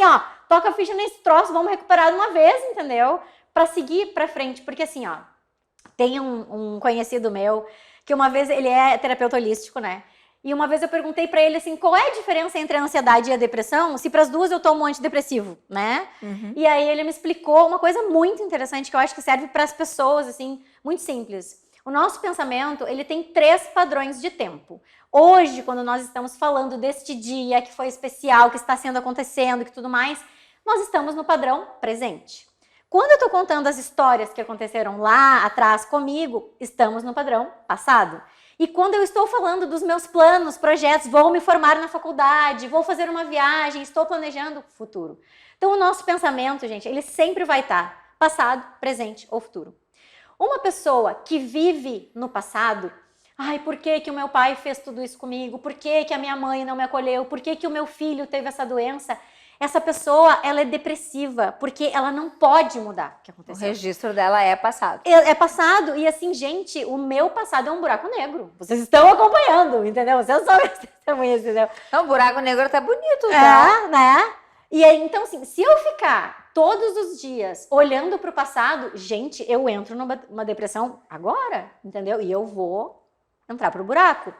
Speaker 3: toca a ficha nesse troço, vamos recuperar de uma vez, entendeu? Pra seguir pra frente. Porque assim, tem um conhecido meu, que uma vez, ele é terapeuta holístico, né? E uma vez eu perguntei pra ele assim, qual é a diferença entre a ansiedade e a depressão, se pras duas eu tomo um antidepressivo, né? E aí ele me explicou uma coisa muito interessante que eu acho que serve pras pessoas, assim, muito simples. O nosso pensamento, ele tem 3 padrões de tempo. Hoje, quando nós estamos falando deste dia que foi especial, que está sendo acontecendo, que tudo mais, nós estamos no padrão presente. Quando eu estou contando as histórias que aconteceram lá atrás comigo, estamos no padrão passado. E quando eu estou falando dos meus planos, projetos, vou me formar na faculdade, vou fazer uma viagem, estou planejando futuro. Então, o nosso pensamento, gente, ele sempre vai estar passado, presente ou futuro. Uma pessoa que vive no passado, ai, por que o meu pai fez tudo isso comigo? Por que a minha mãe não me acolheu? Por que o meu filho teve essa doença? Essa pessoa, ela é depressiva, porque ela não pode mudar o que
Speaker 2: O
Speaker 3: aconteceu.
Speaker 2: registro dela é passado.
Speaker 3: É passado, e assim, gente, o meu passado é um buraco negro. Vocês estão acompanhando, entendeu? Vocês são as testemunhas, entendeu?
Speaker 2: Não, buraco negro tá bonito, tá?
Speaker 3: Né? E aí, então, assim, se eu ficar todos os dias olhando para o passado, gente, eu entro numa depressão agora, entendeu? E eu vou entrar pro buraco.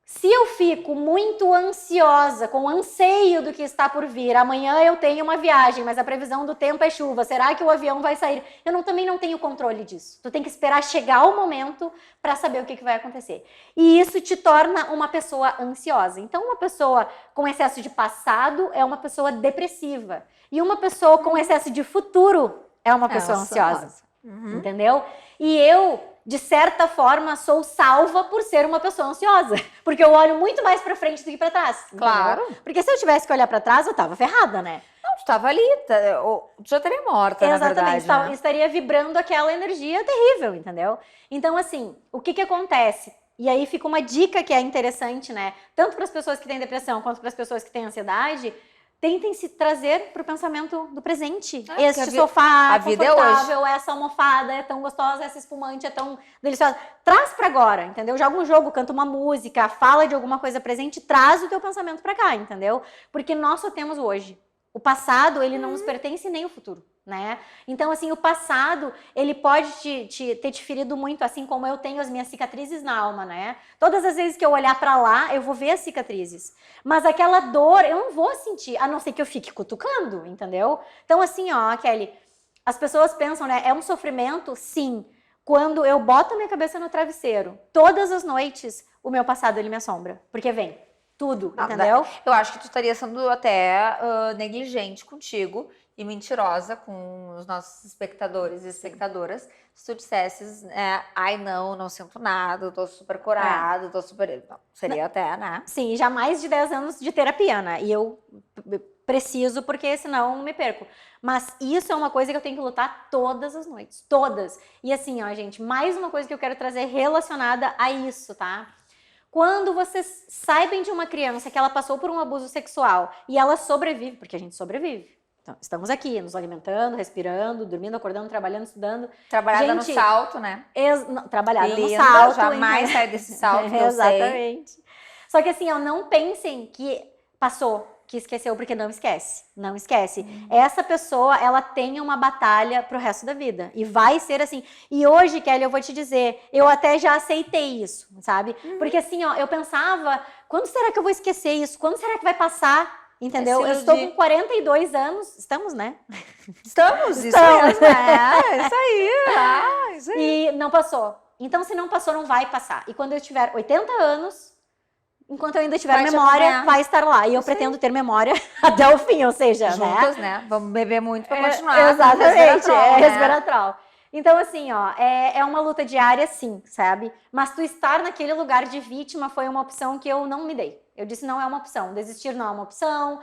Speaker 3: Se eu fico muito ansiosa, com anseio do que está por vir, amanhã eu tenho uma viagem, mas a previsão do tempo é chuva, será que o avião vai sair? Eu também não tenho controle disso. Tu tem que esperar chegar o momento para saber o que vai acontecer. E isso te torna uma pessoa ansiosa. Então, uma pessoa com excesso de passado é uma pessoa depressiva. E uma pessoa com excesso de futuro é uma pessoa ansiosa. Entendeu? E eu, de certa forma, sou salva por ser uma pessoa ansiosa. Porque eu olho muito mais pra frente do que pra trás.
Speaker 2: Claro.
Speaker 3: Entendeu? Porque se eu tivesse que olhar pra trás, eu tava ferrada, né?
Speaker 2: Não, tu tava ali, tu já estaria morta,
Speaker 3: Exatamente,
Speaker 2: na verdade, né?
Speaker 3: estaria vibrando aquela energia terrível, entendeu? Então, assim, o que acontece? E aí fica uma dica que é interessante, né? Tanto para as pessoas que têm depressão quanto para as pessoas que têm ansiedade. Tentem se trazer para o pensamento do presente. Este sofá
Speaker 2: a vida
Speaker 3: confortável,
Speaker 2: é hoje.
Speaker 3: essa almofada é tão gostosa, essa espumante é tão deliciosa. Traz para agora, entendeu? Joga um jogo, canta uma música, fala de alguma coisa presente, traz o teu pensamento para cá, entendeu? Porque nós só temos o hoje. O passado, ele não nos pertence, nem o futuro, né? Então, assim, o passado, ele pode ter te ferido muito, assim como eu tenho as minhas cicatrizes na alma, né? Todas as vezes que eu olhar pra lá, eu vou ver as cicatrizes. Mas aquela dor, eu não vou sentir, a não ser que eu fique cutucando, entendeu? Então, assim, ó, Kelly, as pessoas pensam, né? É um sofrimento? Sim. Quando eu boto a minha cabeça no travesseiro, todas as noites, o meu passado, ele me assombra. Porque vem tudo, entendeu?
Speaker 2: Eu acho que tu estaria sendo até negligente contigo e mentirosa com os nossos espectadores e espectadoras se tu dissesses, ai não sinto nada, eu tô super curado, tô super... Não, seria até, né?
Speaker 3: Sim, já mais de 10 anos de terapia, né? E eu preciso, porque senão me perco. Mas isso é uma coisa que eu tenho que lutar todas as noites, todas. E assim, ó, gente, mais uma coisa que eu quero trazer relacionada a isso, tá? Quando vocês saibam de uma criança que ela passou por um abuso sexual e ela sobrevive, porque a gente sobrevive. Então, estamos aqui, nos alimentando, respirando, dormindo, acordando, trabalhando, estudando.
Speaker 2: Trabalhada
Speaker 3: Gente,
Speaker 2: no salto, né?
Speaker 3: Trabalhada
Speaker 2: Linda,
Speaker 3: no salto.
Speaker 2: jamais sai desse salto que eu sei.
Speaker 3: Exatamente. Só que assim, ó, não pensem que passou, que esqueceu, porque não esquece. Não esquece. Essa pessoa, ela tem uma batalha pro resto da vida. E vai ser assim. E hoje, Kelly, eu vou te dizer, eu até já aceitei isso, sabe? Porque assim, ó, eu pensava, quando será que eu vou esquecer isso? Quando será que vai passar? Entendeu? Eu estou com 42 anos. Estamos, né?
Speaker 2: Estamos. Isso mesmo. Isso aí. Isso aí.
Speaker 3: E não passou. Então, se não passou, não vai passar. E quando eu tiver 80 anos, enquanto eu ainda tiver memória, vai estar lá. E eu pretendo ter memória até o fim, ou seja,
Speaker 2: juntas, né? Vamos beber muito para continuar.
Speaker 3: Exatamente, resveratrol. Então, assim, ó, é uma luta diária, sim, sabe? Mas tu estar naquele lugar de vítima foi uma opção que eu não me dei. Eu disse, não é uma opção. Desistir não é uma opção.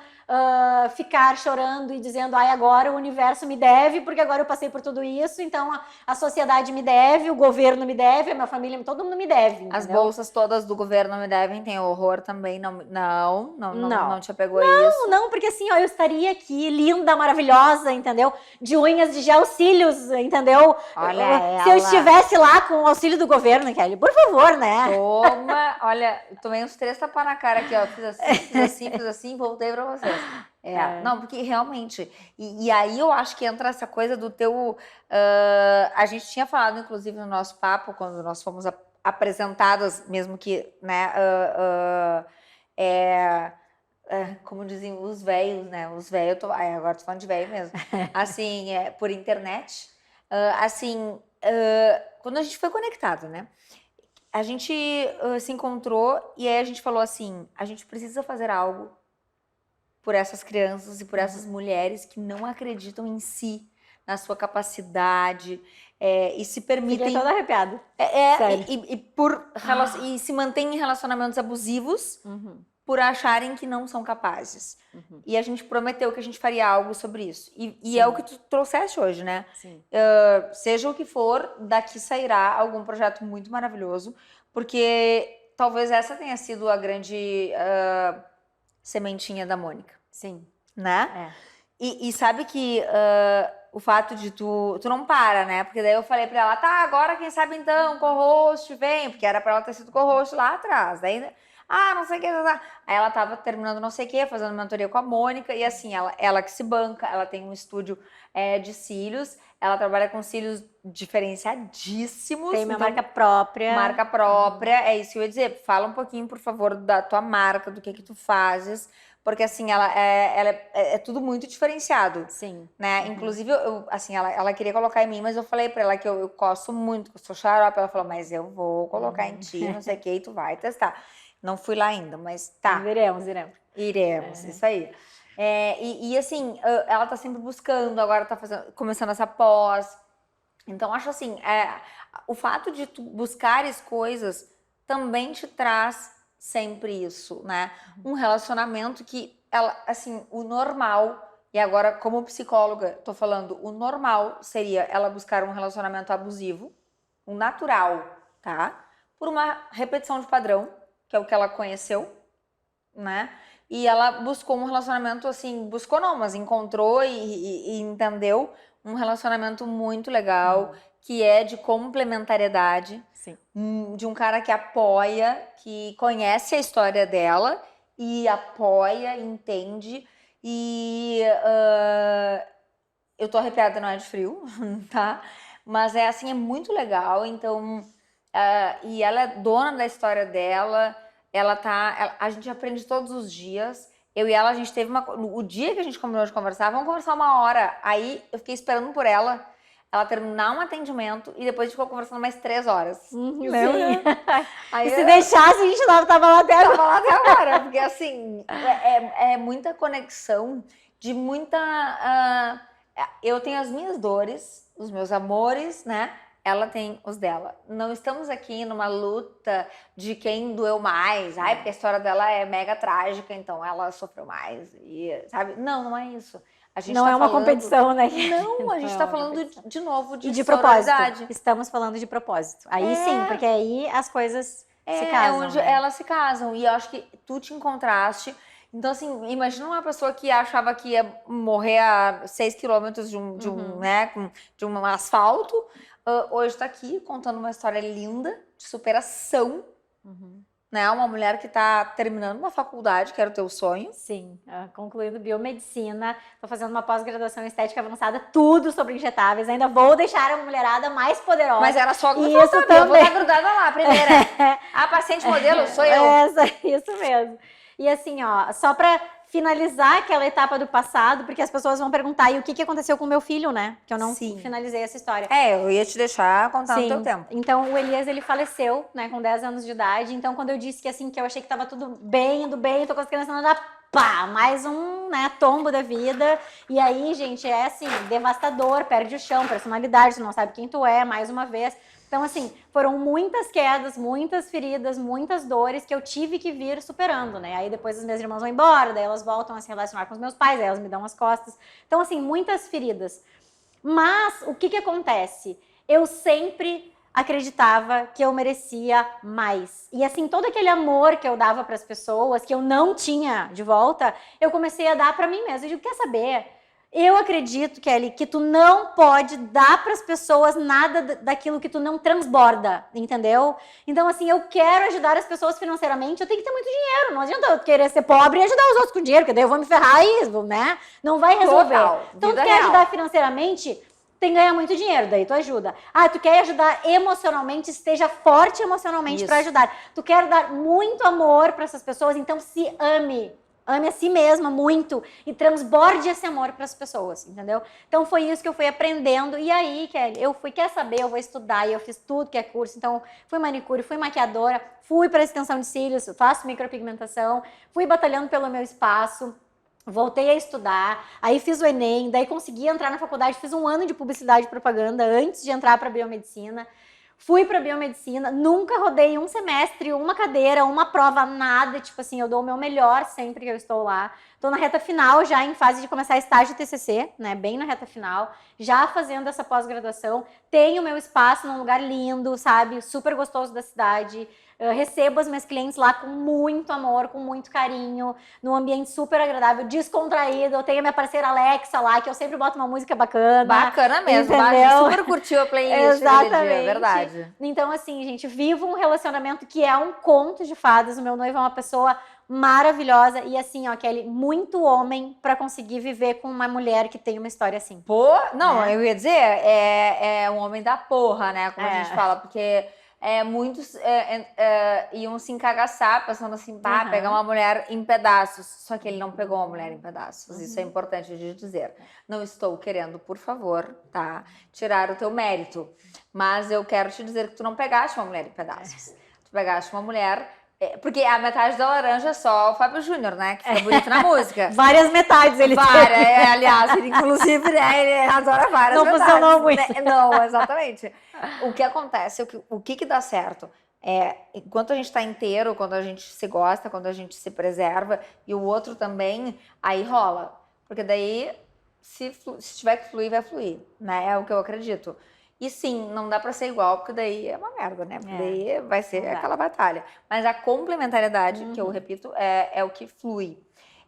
Speaker 3: Ficar chorando e dizendo, ai, agora o universo me deve, porque agora eu passei por tudo isso, então a sociedade me deve, o governo me deve, a minha família, todo mundo me deve. Entendeu?
Speaker 2: As bolsas todas do governo me devem, tem horror também, não te apegou a isso?
Speaker 3: Não, porque assim, ó, eu estaria aqui, linda, maravilhosa, entendeu? De unhas de gel cílios, entendeu?
Speaker 2: Olha
Speaker 3: Se eu estivesse lá com o auxílio do governo, Kelly, por favor, né?
Speaker 2: Toma, olha, eu tomei uns 3 tapas na cara aqui, ó, fiz assim, voltei pra vocês. Não, porque realmente, e aí eu acho que entra essa coisa do teu, a gente tinha falado, inclusive, no nosso papo, quando nós fomos apresentadas, mesmo que, né, como dizem os velhos, né, os velhos, agora tô falando de velho mesmo, assim, por internet, assim, quando a gente foi conectado, né? A gente se encontrou e aí a gente falou assim, a gente precisa fazer algo por essas crianças e por essas mulheres que não acreditam em si, na sua capacidade, e se permitem...
Speaker 3: Fiquei toda arrepiada. Sério.
Speaker 2: E se mantêm em relacionamentos abusivos por acharem que não são capazes. E a gente prometeu que a gente faria algo sobre isso. E é o que tu trouxeste hoje, né?
Speaker 3: Sim.
Speaker 2: Seja o que for, daqui sairá algum projeto muito maravilhoso, porque talvez essa tenha sido a grande sementinha da Mônica.
Speaker 3: Sim.
Speaker 2: Né? E sabe que o fato de tu não para, né? Porque daí eu falei pra ela, tá, agora quem sabe então, co-host, vem. Porque era pra ela ter sido co-host lá atrás. Daí, não sei o que. Aí ela tava terminando não sei o que, fazendo mentoria com a Mônica. E assim, ela que se banca, ela tem um estúdio de cílios. Ela trabalha com cílios diferenciadíssimos.
Speaker 3: Tem minha marca própria.
Speaker 2: Marca própria, é isso que eu ia dizer. Fala um pouquinho, por favor, da tua marca, do que tu fazes. Porque, assim, ela é tudo muito diferenciado.
Speaker 3: Sim.
Speaker 2: Né? Inclusive, ela queria colocar em mim, mas eu falei pra ela que eu coço muito, que eu sou xarope. Ela falou, mas eu vou colocar em ti, não sei o que, e tu vai testar. Não fui lá ainda, mas tá. Iremos, isso aí. E assim, ela tá sempre buscando, agora tá começando essa pós. Então, acho assim, o fato de tu buscares coisas também te traz sempre isso, né? Um relacionamento que o normal, e agora como psicóloga tô falando, o normal seria ela buscar um relacionamento abusivo, o natural, tá? Por uma repetição de padrão, que é o que ela conheceu, né? E ela buscou um relacionamento assim, buscou não, mas encontrou e entendeu um relacionamento muito legal, que é de complementariedade.
Speaker 3: Sim.
Speaker 2: De um cara que apoia, que conhece a história dela e apoia, entende. E eu tô arrepiada, não é de frio, tá? Mas é muito legal. Então, e ela é dona da história dela. A gente aprende todos os dias. Eu e ela, a gente teve o dia que a gente combinou de conversar, vamos conversar 1 hora. Aí eu fiquei esperando por ela terminar um atendimento e depois ficou conversando mais 3 horas.
Speaker 3: Lembra?
Speaker 2: Aí
Speaker 3: se deixasse, a gente tava lá até agora.
Speaker 2: Tava lá até agora, porque assim, é muita conexão, de muita... eu tenho as minhas dores, os meus amores, né? Ela tem os dela. Não estamos aqui numa luta de quem doeu mais. Porque a história dela é mega trágica, então ela sofreu mais. Sabe? Não é isso. A gente
Speaker 3: não é uma competição, né?
Speaker 2: Não, a gente tá falando de novo de
Speaker 3: propósito. Estamos falando de propósito. Aí sim, porque aí as coisas se casam.
Speaker 2: É onde elas se casam. E eu acho que tu te encontraste. Então, assim, imagina uma pessoa que achava que ia morrer a 6 quilômetros de um asfalto. Hoje tá aqui contando uma história linda de superação. Né? Uma mulher que tá terminando uma faculdade, que era o teu sonho.
Speaker 3: Sim, concluindo biomedicina, tô fazendo uma pós-graduação em estética avançada, tudo sobre injetáveis, ainda vou deixar a mulherada mais poderosa.
Speaker 2: Mas era só que
Speaker 3: isso também.
Speaker 2: Eu vou estar grudada lá, primeira. A paciente modelo sou eu.
Speaker 3: Isso mesmo. E assim, só pra finalizar aquela etapa do passado, porque as pessoas vão perguntar, e o que aconteceu com o meu filho, né? Que eu não finalizei essa história.
Speaker 2: Eu ia te deixar contar no teu tempo.
Speaker 3: Então, o Elias, ele faleceu, né, com 10 anos de idade. Então, quando eu disse que eu achei que tava tudo bem, indo bem, tô com as crianças andando, mais um, né, tombo da vida. E aí, gente, é assim, devastador, perde o chão, personalidade, tu não sabe quem tu é, mais uma vez. Então, assim, foram muitas quedas, muitas feridas, muitas dores que eu tive que vir superando, né? Aí depois as minhas irmãs vão embora, daí elas voltam a se relacionar com os meus pais, aí elas me dão as costas. Então, assim, muitas feridas. Mas o que acontece? Eu sempre acreditava que eu merecia mais. E assim, todo aquele amor que eu dava para as pessoas, que eu não tinha de volta, eu comecei a dar para mim mesma. Eu digo, quer saber? Eu acredito, Kelly, que tu não pode dar para as pessoas nada daquilo que tu não transborda, entendeu? Então, assim, eu quero ajudar as pessoas financeiramente, eu tenho que ter muito dinheiro. Não adianta eu querer ser pobre e ajudar os outros com dinheiro, porque daí eu vou me ferrar e, né? Não vai resolver. Então, tu quer ajudar financeiramente, tem que ganhar muito dinheiro, daí tu ajuda. Tu quer ajudar emocionalmente, esteja forte emocionalmente para ajudar. Tu quer dar muito amor para essas pessoas, então se ame. ame a si mesma muito e transborde esse amor para as pessoas, entendeu? Então foi isso que eu fui aprendendo e aí, Kelly, eu fui, quer saber, eu vou estudar e eu fiz tudo que é curso, então fui manicure, fui maquiadora, fui para extensão de cílios, faço micropigmentação, fui batalhando pelo meu espaço, voltei a estudar, aí fiz o Enem, daí consegui entrar na faculdade, fiz 1 ano de publicidade e propaganda antes de entrar para biomedicina. Fui para biomedicina, nunca rodei um semestre, uma cadeira, uma prova, nada. Tipo assim, eu dou o meu melhor sempre que eu estou lá. Estou na reta final, já em fase de começar estágio TCC, né? Bem na reta final, já fazendo essa pós-graduação. Tenho meu espaço num lugar lindo, sabe? Super gostoso da cidade. Eu recebo as minhas clientes lá com muito amor, com muito carinho, num ambiente super agradável, descontraído. Eu tenho a minha parceira Alexa lá, que eu sempre boto uma música bacana.
Speaker 2: Bacana mesmo,
Speaker 3: entendeu?
Speaker 2: super curtiu a playlist.
Speaker 3: Exatamente.
Speaker 2: Dia, é verdade.
Speaker 3: Então, assim, gente, vivo um relacionamento que é um conto de fadas. O meu noivo é uma pessoa maravilhosa e assim, ó, Kelly, muito homem pra conseguir viver com uma mulher que tem uma história assim.
Speaker 2: Pô, não, eu ia dizer, é um homem da porra, né? Como a gente fala, porque muitos iam se encagaçar pensando assim, pá, pegar uma mulher em pedaços. Só que ele não pegou uma mulher em pedaços. Isso é importante de dizer. Não estou querendo, por favor, tá, tirar o teu mérito. Mas eu quero te dizer que tu não pegaste uma mulher em pedaços. Tu pegaste uma mulher... Porque a metade da laranja é só o Fábio Júnior, né? Que fica bonito na música.
Speaker 3: Várias metades ele tem.
Speaker 2: Aliás, ele inclusive, né? Ele adora várias
Speaker 3: não
Speaker 2: metades.
Speaker 3: Não funcionou muito.
Speaker 2: Né? Não, exatamente. O que acontece, o que dá certo? Enquanto a gente tá inteiro, quando a gente se gosta, quando a gente se preserva, e o outro também, aí rola. Porque daí, se tiver que fluir, vai fluir, né? É o que eu acredito. E sim, não dá pra ser igual, porque daí é uma merda, né? Porque daí vai ser aquela batalha. Mas a complementariedade, que eu repito, é o que flui.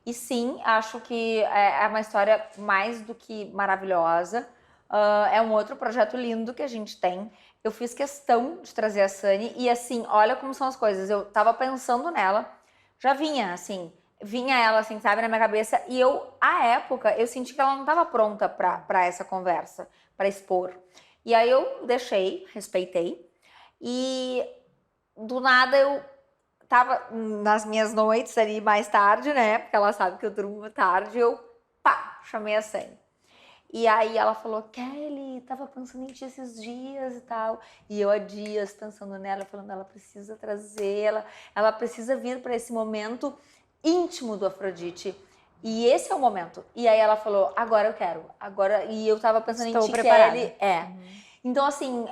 Speaker 2: E sim, acho que é uma história mais do que maravilhosa. É um outro projeto lindo que a gente tem. Eu fiz questão de trazer a Sani e assim, olha como são as coisas. Eu tava pensando nela, já vinha ela assim, sabe, na minha cabeça. E à época, eu senti que ela não tava pronta pra essa conversa, pra expor. E aí eu deixei, respeitei, e do nada eu tava nas minhas noites ali mais tarde, né, porque ela sabe que eu durmo tarde, eu, chamei a Sani. E aí ela falou, Kelly, tava pensando em ti esses dias e tal, e eu há dias pensando nela, falando, ela precisa trazer, ela precisa vir para esse momento íntimo do Afrodite. E esse é o momento. E aí ela falou, agora eu quero. E eu tava pensando
Speaker 3: Estou
Speaker 2: em ti,
Speaker 3: preparada.
Speaker 2: Kelly. Então, assim,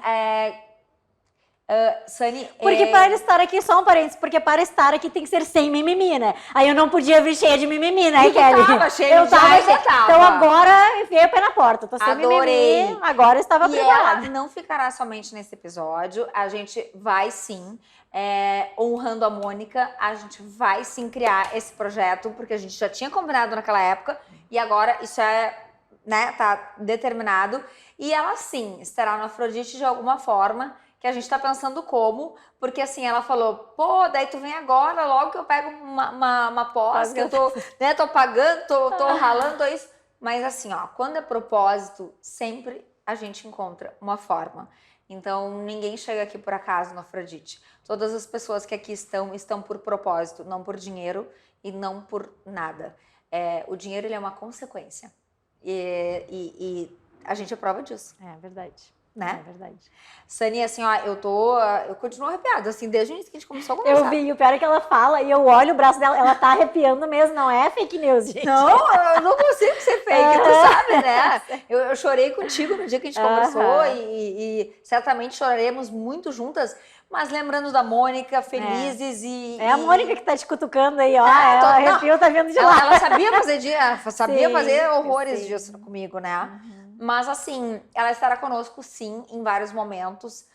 Speaker 2: Sani...
Speaker 3: Porque para estar aqui, só um parênteses, porque para estar aqui tem que ser sem mimimi, né? Aí eu não podia vir cheia de mimimi, né, Kelly?
Speaker 2: Eu tava cheia de
Speaker 3: Então agora enfiei o pé na porta. Tô sem
Speaker 2: Adorei.
Speaker 3: mimimi, agora eu estava preparada.
Speaker 2: E ela não ficará somente nesse episódio. A gente vai sim, honrando a Mônica, a gente vai sim criar esse projeto, porque a gente já tinha combinado naquela época, e agora isso tá determinado. E ela sim estará no Afrodite de alguma forma, que a gente tá pensando como, porque assim, ela falou, pô, daí tu vem agora, logo que eu pego uma pós, que eu tô pagando, tô ralando, tô isso. Mas assim, ó, quando é propósito, sempre a gente encontra uma forma. Então, ninguém chega aqui por acaso no Afrodite. Todas as pessoas que aqui estão por propósito, não por dinheiro e não por nada. O dinheiro, ele é uma consequência. E a gente é prova disso.
Speaker 3: É verdade.
Speaker 2: Né?
Speaker 3: É verdade.
Speaker 2: Sani, assim, ó, eu continuo arrepiada, assim, desde o início que a gente começou a conversar.
Speaker 3: Eu vi, o pior é que ela fala e eu olho o braço dela, ela tá arrepiando mesmo, não é fake news, gente.
Speaker 2: Não, eu não consigo ser fake, tu sabe, né? Eu chorei contigo no dia que a gente conversou e certamente choraremos muito juntas, mas lembrando da Mônica, felizes
Speaker 3: É a Mônica que tá te cutucando aí, ó, ela arrepio, tá vindo de lá.
Speaker 2: Ela sabia fazer horrores disso comigo, né? Mas assim, ela estará conosco sim, em vários momentos,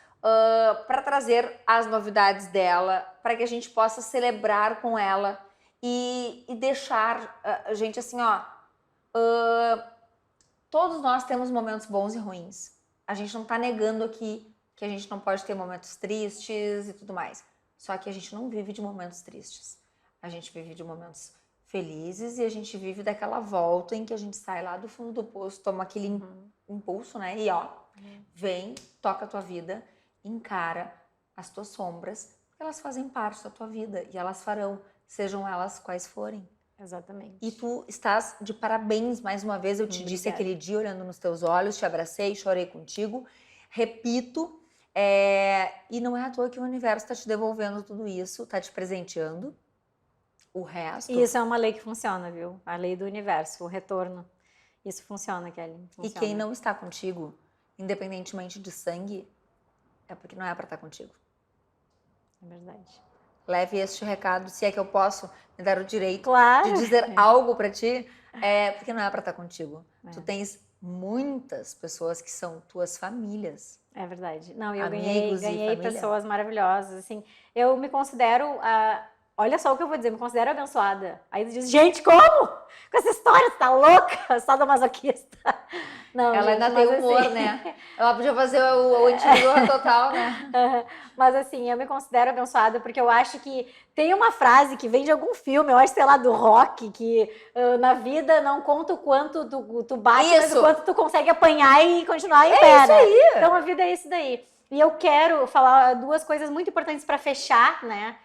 Speaker 2: para trazer as novidades dela, para que a gente possa celebrar com ela e deixar a gente assim, ó, todos nós temos momentos bons e ruins. A gente não tá negando aqui que a gente não pode ter momentos tristes e tudo mais. Só que a gente não vive de momentos tristes. A gente vive de momentos felizes e a gente vive daquela volta em que a gente sai lá do fundo do poço, toma aquele impulso, né? E ó, vem, toca a tua vida, encara as tuas sombras, porque elas fazem parte da tua vida e elas farão, sejam elas quais forem.
Speaker 3: Exatamente.
Speaker 2: E tu estás de parabéns mais uma vez. Eu te disse aquele dia, olhando nos teus olhos, te abracei, chorei contigo. Repito, e não é à toa que o universo está te devolvendo tudo isso, está te presenteando. O resto...
Speaker 3: E isso é uma lei que funciona, viu? A lei do universo, o retorno. Isso funciona, Kelly. Funciona.
Speaker 2: E quem não está contigo, independentemente de sangue, é porque não é para estar contigo.
Speaker 3: É verdade.
Speaker 2: Leve este recado, se é que eu posso me dar o direito
Speaker 3: Claro.
Speaker 2: de dizer algo para ti, porque não é para estar contigo. Tu tens muitas pessoas que são tuas famílias.
Speaker 3: É verdade. Não, eu
Speaker 2: Amigos
Speaker 3: ganhei
Speaker 2: e família.
Speaker 3: pessoas maravilhosas, assim. Eu me considero, olha só o que eu vou dizer, me considero abençoada. Aí tu diz, gente, como? Com essa história, tu tá louca? Sadomasoquista. Não,
Speaker 2: Ela
Speaker 3: gente,
Speaker 2: ainda tem
Speaker 3: mas
Speaker 2: humor,
Speaker 3: assim...
Speaker 2: né? Ela podia fazer o antividor total, né?
Speaker 3: Mas assim, eu me considero abençoada porque eu acho que tem uma frase que vem de algum filme, eu acho, sei lá, do Rock, que na vida não conta o quanto tu bate, mas o quanto tu consegue apanhar e continuar em pé,
Speaker 2: isso aí.
Speaker 3: Então a vida é isso daí. E eu quero falar duas coisas muito importantes para fechar, né?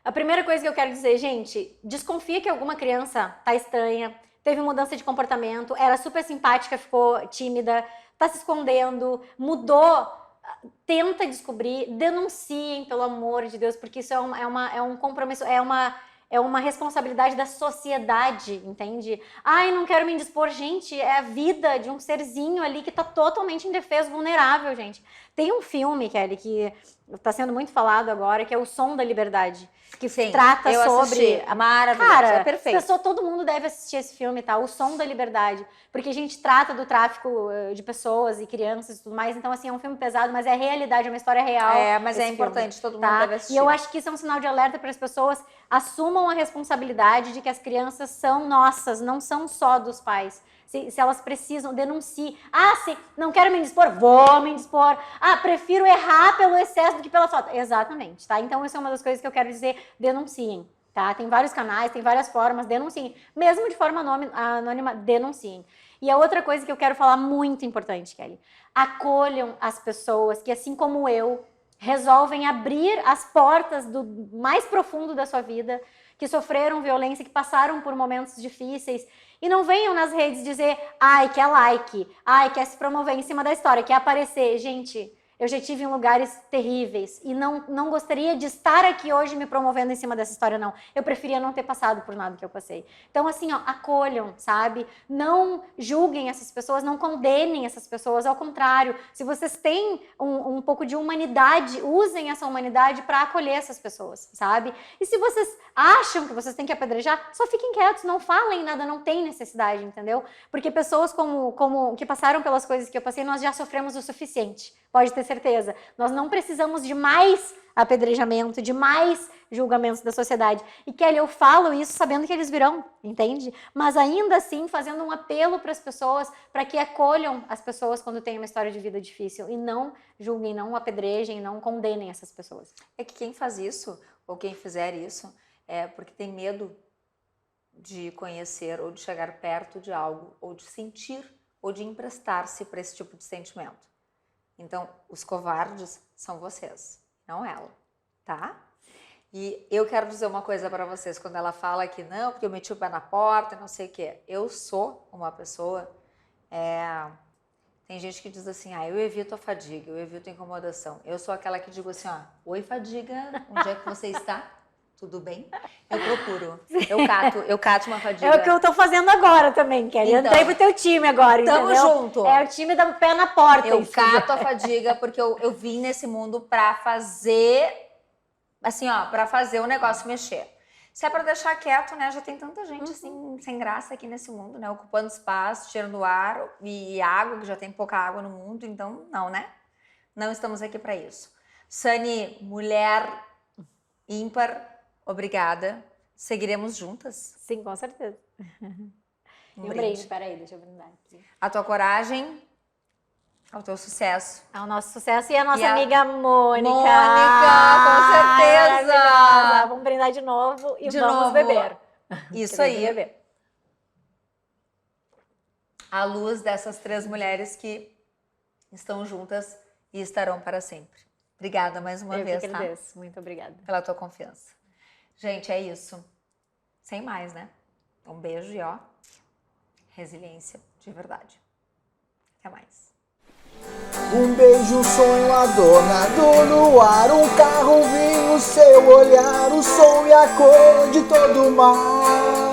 Speaker 3: A primeira coisa que eu quero dizer, gente, desconfia que alguma criança tá estranha, teve mudança de comportamento, era super simpática, ficou tímida, tá se escondendo, mudou, tenta descobrir, denunciem, pelo amor de Deus, porque isso é um compromisso, é uma responsabilidade da sociedade, entende? Ai, não quero me indispor. Gente, é a vida de um serzinho ali que tá totalmente indefeso, vulnerável, gente. Tem um filme, Kelly, que tá sendo muito falado agora, que é O Som da Liberdade. Que trata sobre...
Speaker 2: Maravilhoso,
Speaker 3: Cara,
Speaker 2: é perfeito.
Speaker 3: todo mundo deve assistir esse filme, tá? O Som da Liberdade. Porque a gente trata do tráfico de pessoas e crianças e tudo mais. Então, assim, é um filme pesado, mas é realidade, é uma história real.
Speaker 2: Mas é importante, todo mundo deve assistir.
Speaker 3: E eu acho que isso é um sinal de alerta para as pessoas assumam a responsabilidade de que as crianças são nossas, não são só dos pais. Se elas precisam, denuncie. Se não quero me indispor, vou me indispor. Prefiro errar pelo excesso do que pela falta. Exatamente, tá? Então, isso é uma das coisas que eu quero dizer, denunciem, tá? Tem vários canais, tem várias formas, denunciem. Mesmo de forma anônima, denunciem. E a outra coisa que eu quero falar, muito importante, Kelly, acolham as pessoas que, assim como eu, resolvem abrir as portas do mais profundo da sua vida, que sofreram violência, que passaram por momentos difíceis, e não venham nas redes dizer, quer like, quer se promover em cima da história, quer aparecer. Gente, eu já estive em lugares terríveis e não gostaria de estar aqui hoje me promovendo em cima dessa história, não. Eu preferia não ter passado por nada que eu passei. Então, assim, acolham, sabe? Não julguem essas pessoas, não condenem essas pessoas. Ao contrário, se vocês têm um pouco de humanidade, usem essa humanidade para acolher essas pessoas, sabe? E se vocês acham que vocês têm que apedrejar, só fiquem quietos, não falem nada, não tem necessidade, entendeu? Porque pessoas como que passaram pelas coisas que eu passei, nós já sofremos o suficiente. Pode ter certeza. Nós não precisamos de mais apedrejamento, de mais julgamentos da sociedade. E, Kelly, eu falo isso sabendo que eles virão, entende? Mas ainda assim, fazendo um apelo para as pessoas, para que acolham as pessoas quando têm uma história de vida difícil. E não julguem, não apedrejem, não condenem essas pessoas.
Speaker 2: É que quem faz isso, ou quem fizer isso, é porque tem medo de conhecer ou de chegar perto de algo, ou de sentir, ou de emprestar-se para esse tipo de sentimento. Então, os covardes são vocês, não ela, tá? E eu quero dizer uma coisa para vocês, quando ela fala que não, porque eu meti o pé na porta, não sei o quê. Eu sou uma pessoa... Tem gente que diz assim, eu evito a fadiga, eu evito a incomodação. Eu sou aquela que digo assim, oi fadiga, onde é que você está? Tudo bem? Eu procuro, eu cato uma fadiga.
Speaker 3: É o que eu tô fazendo agora também, Kelly. Então, eu entrei pro teu time agora,
Speaker 2: tamo
Speaker 3: entendeu?
Speaker 2: junto.
Speaker 3: É o time da pé na porta.
Speaker 2: Eu cato a fadiga porque eu vim nesse mundo pra fazer, assim, pra fazer o negócio mexer. Se é pra deixar quieto, né, já tem tanta gente assim, sem graça aqui nesse mundo, né, ocupando espaço, tirando ar e água, que já tem pouca água no mundo, então não, né? Não estamos aqui pra isso. Sani, mulher ímpar, obrigada. Seguiremos juntas?
Speaker 3: Sim, com certeza.
Speaker 2: Um brinde.
Speaker 3: Peraí, deixa eu brindar.
Speaker 2: A tua coragem, ao teu sucesso.
Speaker 3: Ao nosso sucesso e a nossa amiga Mônica.
Speaker 2: Mônica, com certeza.
Speaker 3: Vamos brindar de novo e vamos beber.
Speaker 2: Isso aí. Beber. À luz dessas 3 mulheres que estão juntas e estarão para sempre. Obrigada mais uma vez,
Speaker 3: Eu que agradeço. Muito obrigada.
Speaker 2: Pela tua confiança. Gente, é isso. Sem mais, né? Um beijo e ó, resiliência de verdade. Até mais.
Speaker 1: Um beijo, um sonho adornado no ar, um carro, um vinho, seu olhar, o som e a cor de todo o mar.